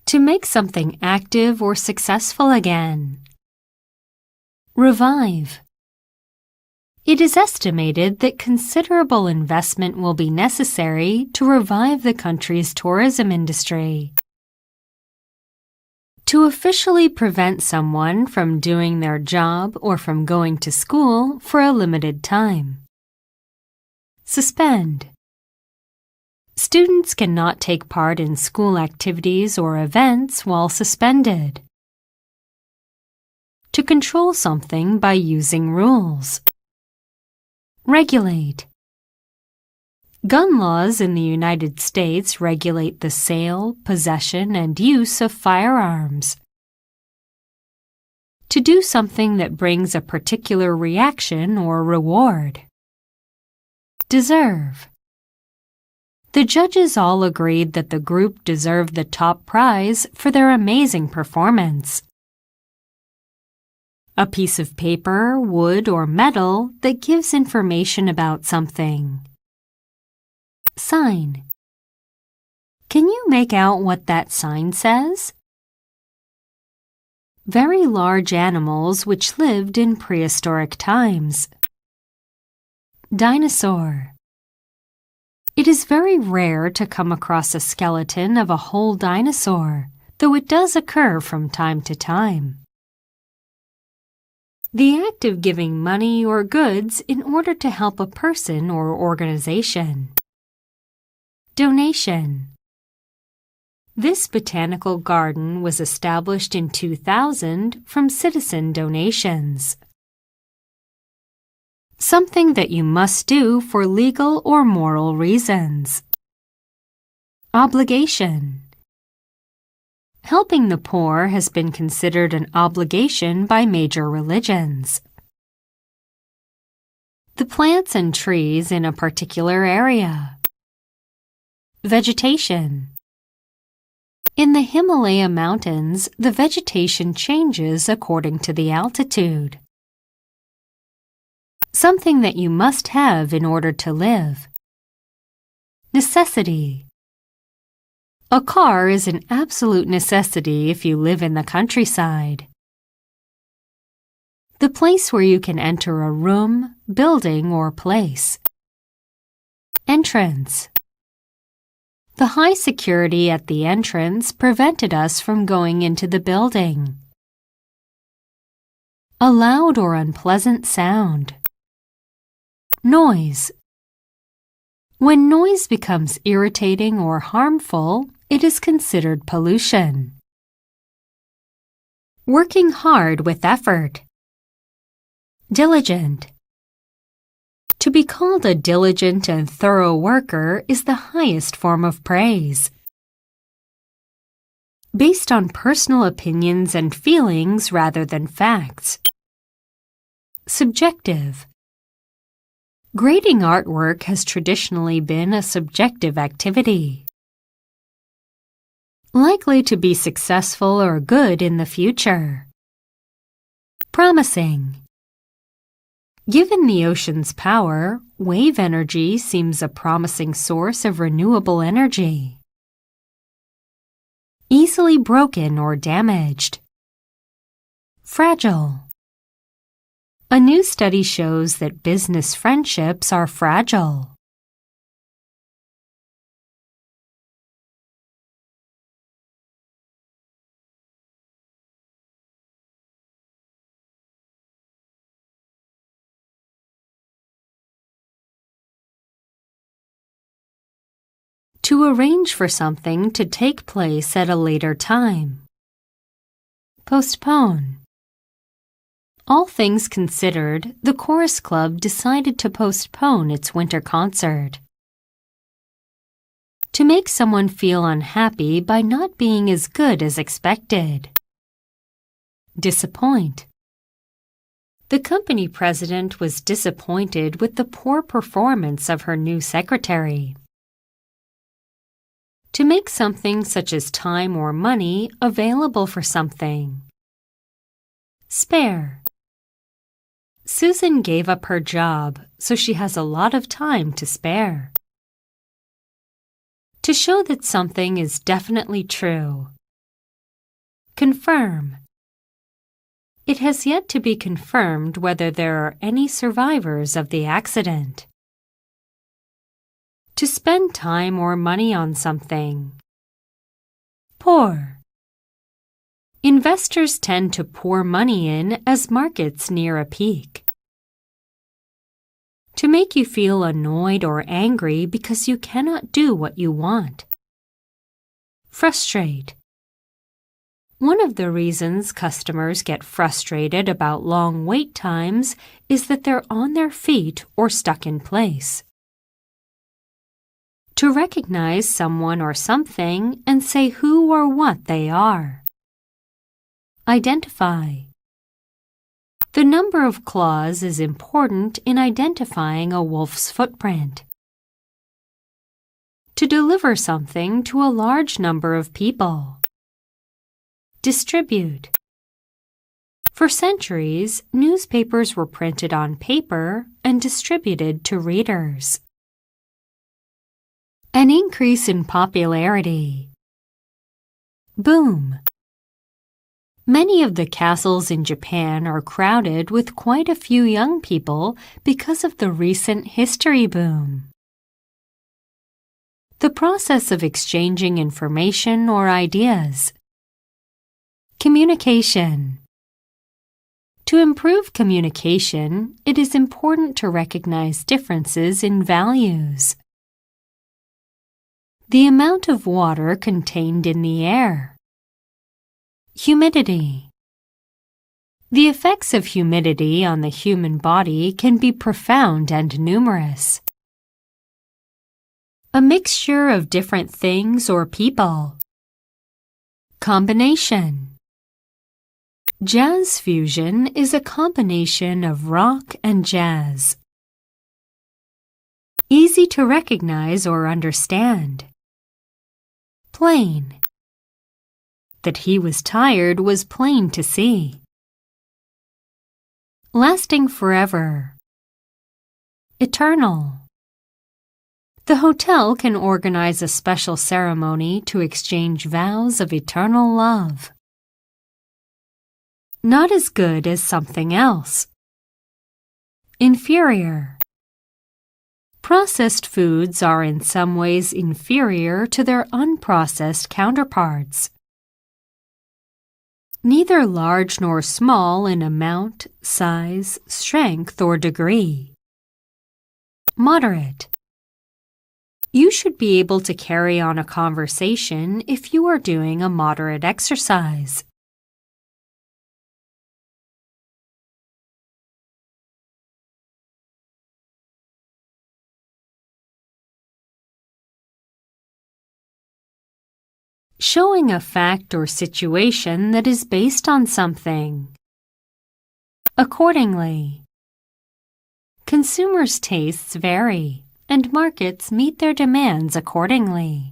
To make something active or successful again. Revive. It is estimated that considerable investment will be necessary to revive the country's tourism industry. To officially prevent someone from doing their job or from going to school for a limited time. Suspend. Students cannot take part in school activities or events while suspended. To control something by using rules. Regulate. Gun laws in the United States regulate the sale, possession, and use of firearms. To do something that brings a particular reaction or reward. Deserve. The judges all agreed that the group deserved the top prize for their amazing performance. A piece of paper, wood, or metal that gives information about something. Sign. Can you make out what that sign says? Very large animals which lived in prehistoric times. Dinosaur. It is very rare to come across a skeleton of a whole dinosaur, though it does occur from time to time. The act of giving money or goods in order to help a person or organization. Donation. This botanical garden was established in 2000 from citizen donations. Something that you must do for legal or moral reasons. Obligation. Helping the poor has been considered an obligation by major religions. The plants and trees in a particular area. Vegetation. In the Himalaya mountains, the vegetation changes according to the altitude. Something that you must have in order to live. Necessity. A car is an absolute necessity if you live in the countryside. The place where you can enter a room, building, or place. Entrance. The high security at the entrance prevented us from going into the building. A loud or unpleasant sound. Noise. When noise becomes irritating or harmful, it is considered pollution. Working hard with effort. Diligent. To be called a diligent and thorough worker is the highest form of praise. Based on personal opinions and feelings rather than facts. Subjective. Grading artwork has traditionally been a subjective activity. Likely to be successful or good in the future. Promising. Given the ocean's power, wave energy seems a promising source of renewable energy. Easily broken or damaged. Fragile. A new study shows that business friendships are fragile. To arrange for something to take place at a later time. Postpone. All things considered, the chorus club decided to postpone its winter concert. To make someone feel unhappy by not being as good as expected. Disappoint. The company president was disappointed with the poor performance of her new secretary. To make something such as time or money available for something. Spare. Susan gave up her job, so she has a lot of time to spare. To show that something is definitely true. Confirm. It has yet to be confirmed whether there are any survivors of the accident. To spend time or money on something. Pour. Investors tend to pour money in as markets near a peak. To make you feel annoyed or angry because you cannot do what you want. Frustrate. One of the reasons customers get frustrated about long wait times is that they're on their feet or stuck in place. To recognize someone or something and say who or what they are. Identify. The number of claws is important in identifying a wolf's footprint. To deliver something to a large number of people. Distribute. For centuries, newspapers were printed on paper and distributed to readers. An increase in popularity. Boom. Many of the castles in Japan are crowded with quite a few young people because of the recent history boom. the process of exchanging information or ideas. Communication. To improve communication, it is important to recognize differences in values. The amount of water contained in the air. Humidity. The effects of humidity on the human body can be profound and numerous. A mixture of different things or people. Combination. Jazz fusion is a combination of rock and jazz. Easy to recognize or understand. Plain. That he was tired was plain to see. Lasting forever. Eternal. The hotel can organize a special ceremony to exchange vows of eternal love. Not as good as something else. Inferior. Processed foods are in some ways inferior to their unprocessed counterparts. Neither large nor small in amount, size, strength, or degree. Moderate. You should be able to carry on a conversation if you are doing a moderate exercise. Showing a fact or situation that is based on something. Accordingly. Consumers' tastes vary, and markets meet their demands accordingly.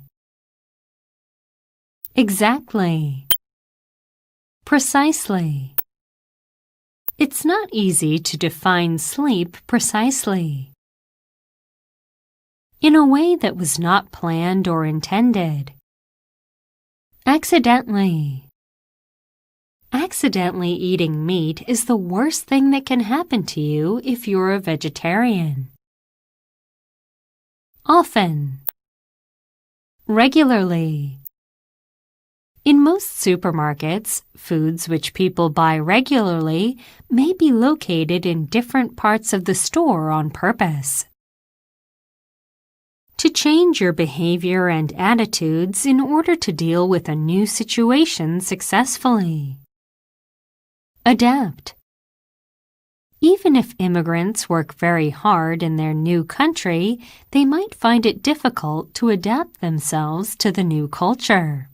Exactly. Precisely. It's not easy to define sleep precisely. In a way that was not planned or intended. Accidentally. Accidentally eating meat is the worst thing that can happen to you if you're a vegetarian. Often. Regularly. In most supermarkets, foods which people buy regularly may be located in different parts of the store on purpose. To change your behavior and attitudes in order to deal with a new situation successfully. Adapt. Even if immigrants work very hard in their new country, they might find it difficult to adapt themselves to the new culture.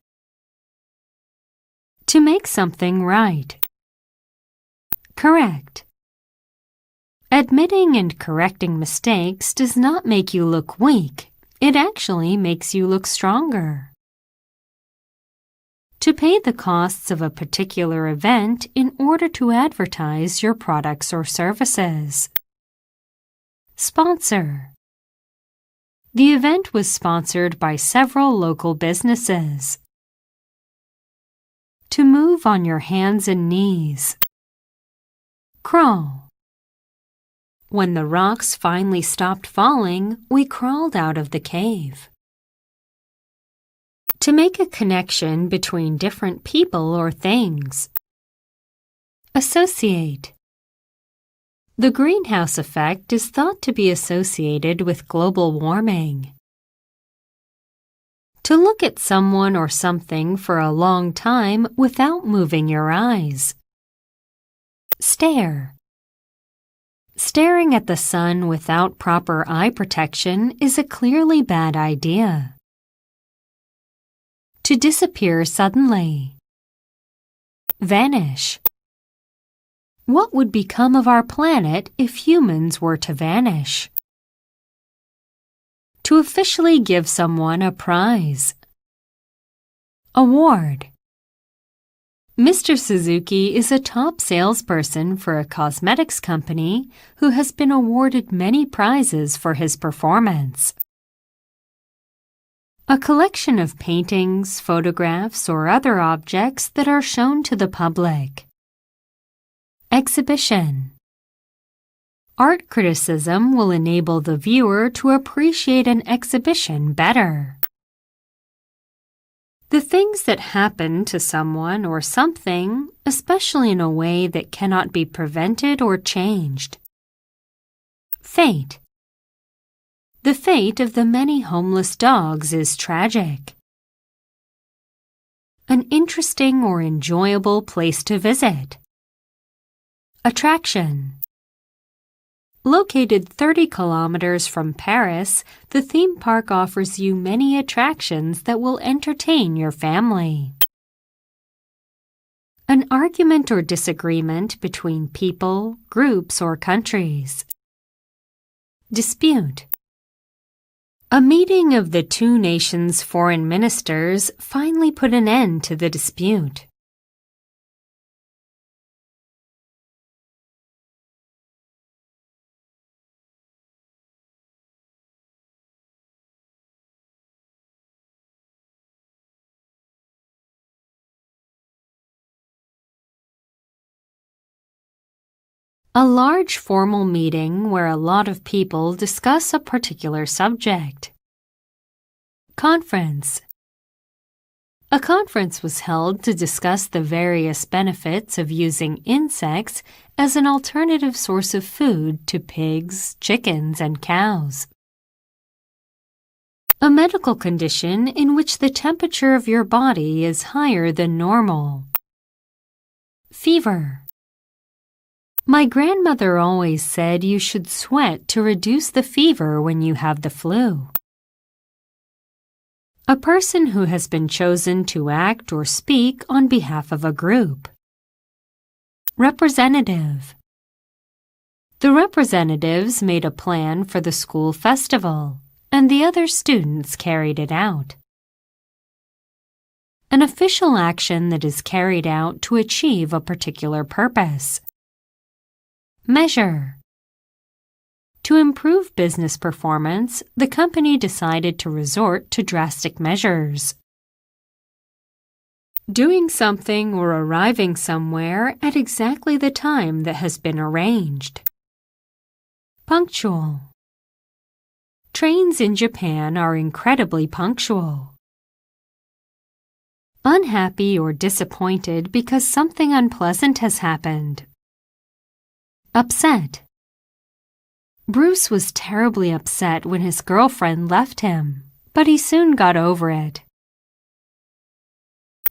To make something right. Correct. Admitting and correcting mistakes does not make you look weak. It actually makes you look stronger. To pay the costs of a particular event in order to advertise your products or services. Sponsor. The event was sponsored by several local businesses. To move on your hands and knees. Crawl. When the rocks finally stopped falling, we crawled out of the cave. To make a connection between different people or things. Associate. The greenhouse effect is thought to be associated with global warming. To look at someone or something for a long time without moving your eyes. Stare. Staring at the sun without proper eye protection is a clearly bad idea. To disappear suddenly. Vanish. What would become of our planet if humans were to vanish? To officially give someone a prize. Award. Mr. Suzuki is a top salesperson for a cosmetics company who has been awarded many prizes for his performance. A collection of paintings, photographs, or other objects that are shown to the public. Exhibition. Art criticism will enable the viewer to appreciate an exhibition better. The things that happen to someone or something, especially in a way that cannot be prevented or changed. Fate. The fate of the many homeless dogs is tragic. An interesting or enjoyable place to visit. Attraction. Located 30 kilometers from Paris, the theme park offers you many attractions that will entertain your family. An argument or disagreement between people, groups, or countries. Dispute. A meeting of the two nations' foreign ministers finally put an end to the dispute. A large formal meeting where a lot of people discuss a particular subject. Conference. A conference was held to discuss the various benefits of using insects as an alternative source of food to pigs, chickens, and cows. A medical condition in which the temperature of your body is higher than normal. Fever. My grandmother always said you should sweat to reduce the fever when you have the flu. A person who has been chosen to act or speak on behalf of a group. Representative. The representatives made a plan for the school festival, and the other students carried it out. An official action that is carried out to achieve a particular purpose. Measure. To improve business performance, the company decided to resort to drastic measures. Doing something or arriving somewhere at exactly the time that has been arranged. Punctual. Trains in Japan are incredibly punctual. Unhappy or disappointed because something unpleasant has happened. Upset. Bruce was terribly upset when his girlfriend left him, but he soon got over it.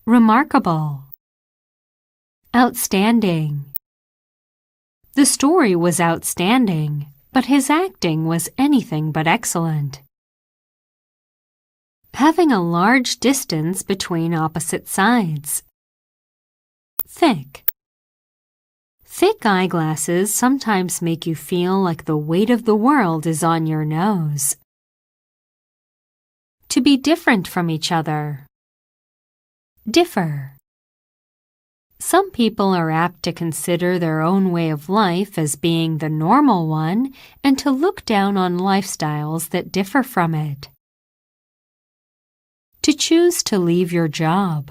Remarkable. Outstanding. The story was outstanding, but his acting was anything but excellent. Having a large distance between opposite sides. Thick. Thick eyeglasses sometimes make you feel like the weight of the world is on your nose. To be different from each other. Differ. Some people are apt to consider their own way of life as being the normal one and to look down on lifestyles that differ from it. To choose to leave your job.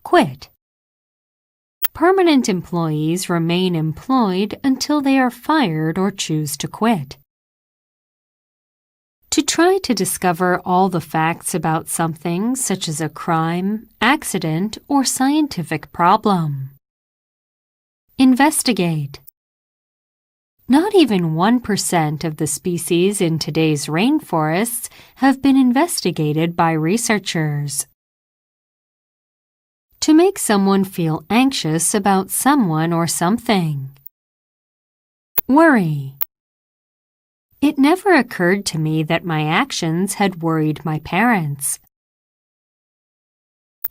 Quit. Permanent employees remain employed until they are fired or choose to quit. To try to discover all the facts about something such as a crime, accident, or scientific problem. Investigate. Not even 1% of the species in today's rainforests have been investigated by researchers. To make someone feel anxious about someone or something. Worry. It never occurred to me that my actions had worried my parents.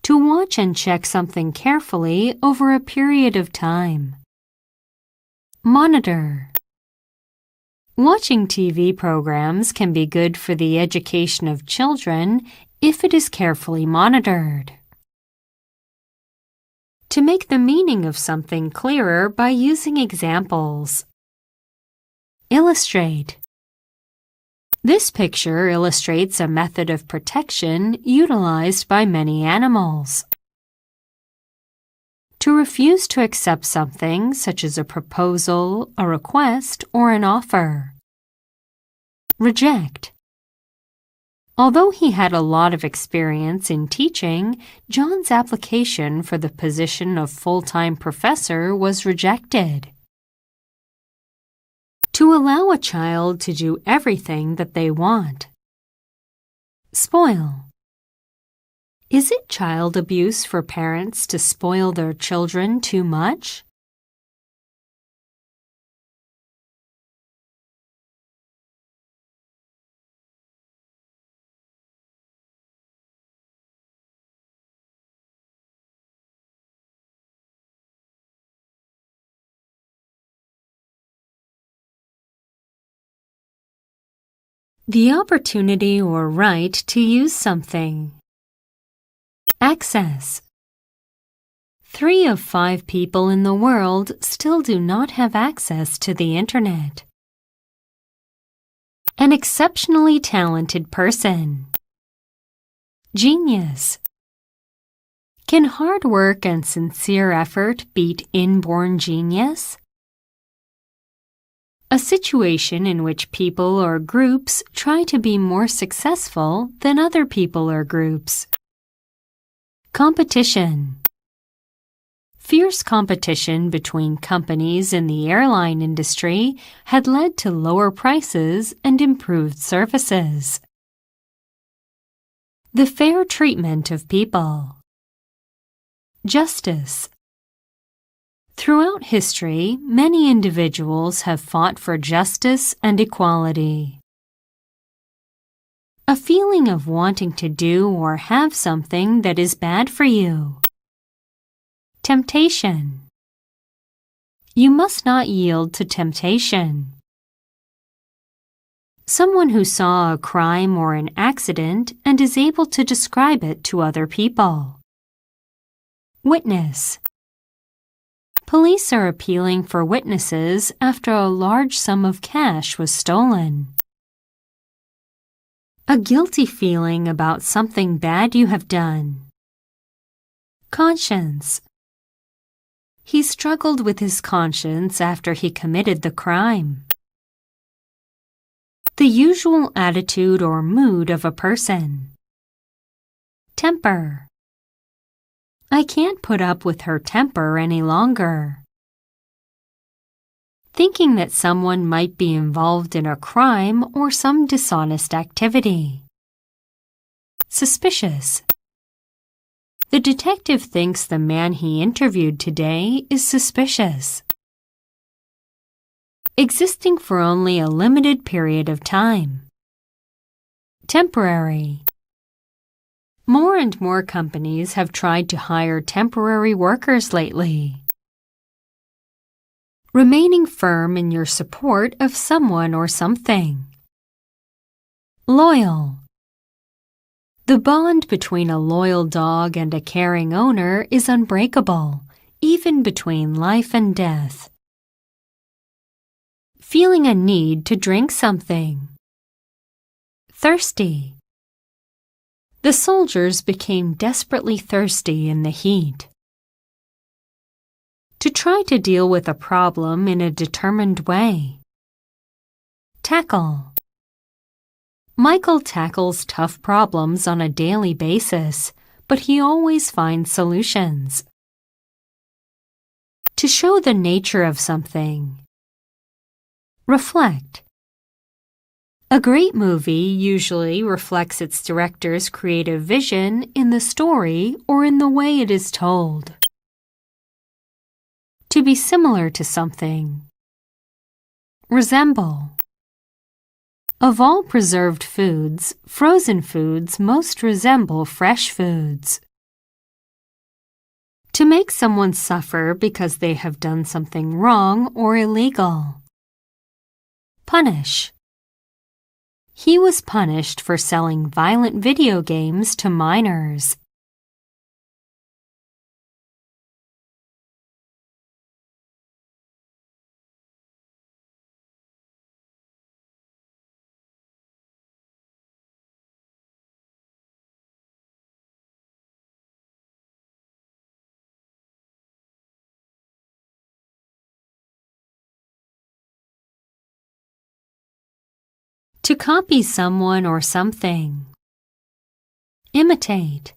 To watch and check something carefully over a period of time. Monitor. Watching TV programs can be good for the education of children if it is carefully monitored. To make the meaning of something clearer by using examples. Illustrate. This picture illustrates a method of protection utilized by many animals. To refuse to accept something such as a proposal, a request, or an offer. Reject. Although he had a lot of experience in teaching, John's application for the position of full-time professor was rejected. To allow a child to do everything that they want. Spoil. Is it child abuse for parents to spoil their children too much? The opportunity or right to use something. Access. 3 of 5 people in the world still do not have access to the Internet. An exceptionally talented person. Genius. Can hard work and sincere effort beat inborn genius? A situation in which people or groups try to be more successful than other people or groups. Competition. Fierce competition between companies in the airline industry had led to lower prices and improved services. The fair treatment of people. Justice. Throughout history, many individuals have fought for justice and equality. A feeling of wanting to do or have something that is bad for you. Temptation. You must not yield to temptation. Someone who saw a crime or an accident and is able to describe it to other people. Witness. Police are appealing for witnesses after a large sum of cash was stolen. A guilty feeling about something bad you have done. Conscience. He struggled with his conscience after he committed the crime. The usual attitude or mood of a person. Temper. I can't put up with her temper any longer. Thinking that someone might be involved in a crime or some dishonest activity. Suspicious. The detective thinks the man he interviewed today is suspicious. Existing for only a limited period of time. Temporary. More and more companies have tried to hire temporary workers lately. Remaining firm in your support of someone or something. Loyal. The bond between a loyal dog and a caring owner is unbreakable, even between life and death. Feeling a need to drink something. Thirsty. The soldiers became desperately thirsty in the heat. To try to deal with a problem in a determined way. Tackle. Michael tackles tough problems on a daily basis, but he always finds solutions. To show the nature of something. Reflect. A great movie usually reflects its director's creative vision in the story or in the way it is told. To be similar to something. Resemble. Of all preserved foods, frozen foods most resemble fresh foods. To make someone suffer because they have done something wrong or illegal. Punish. He was punished for selling violent video games to minors. To copy someone or something. Imitate.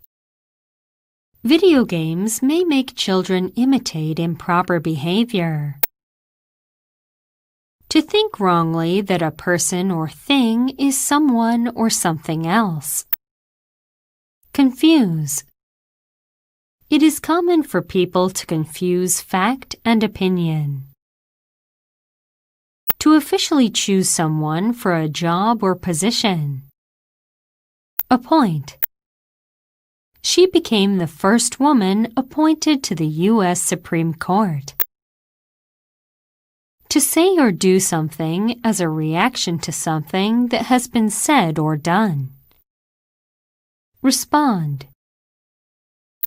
Video games may make children imitate improper behavior. To think wrongly that a person or thing is someone or something else. Confuse. It is common for people to confuse fact and opinion. To officially choose someone for a job or position. Appoint. She became the first woman appointed to the U.S. Supreme Court. To say or do something as a reaction to something that has been said or done. Respond.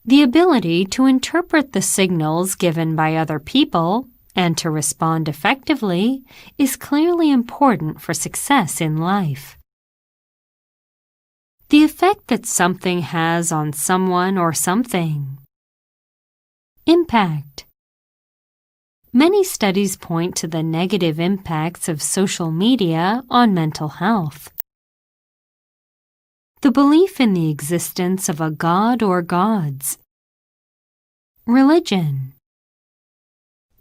The ability to interpret the signals given by other people and to respond effectively is clearly important for success in life. The effect that something has on someone or something. Impact. Many studies point to the negative impacts of social media on mental health. The belief in the existence of a god or gods. Religion.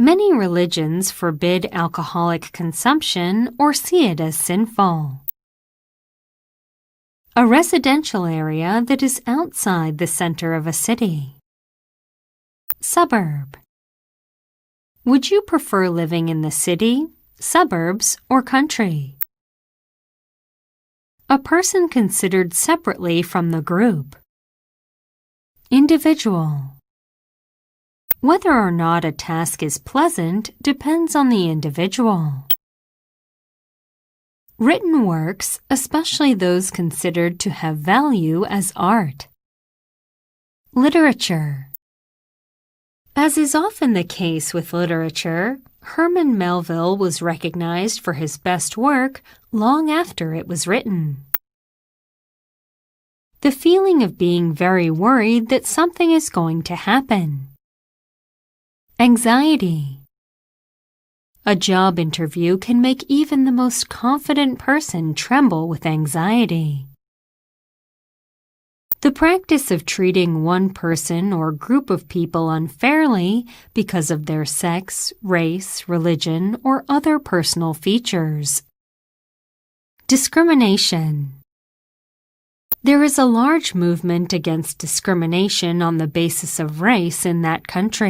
Many religions forbid alcoholic consumption or see it as sinful. A residential area that is outside the center of a city. Suburb. Would you prefer living in the city, suburbs, or country? A person considered separately from the group. Individual. Whether or not a task is pleasant depends on the individual. Written works, especially those considered to have value as art. Literature. As is often the case with literature, Herman Melville was recognized for his best work long after it was written. The feeling of being very worried that something is going to happen. Anxiety. A job interview can make even the most confident person tremble with anxiety. The practice of treating one person or group of people unfairly because of their sex, race, religion, or other personal features. Discrimination. There is a large movement against discrimination on the basis of race in that country.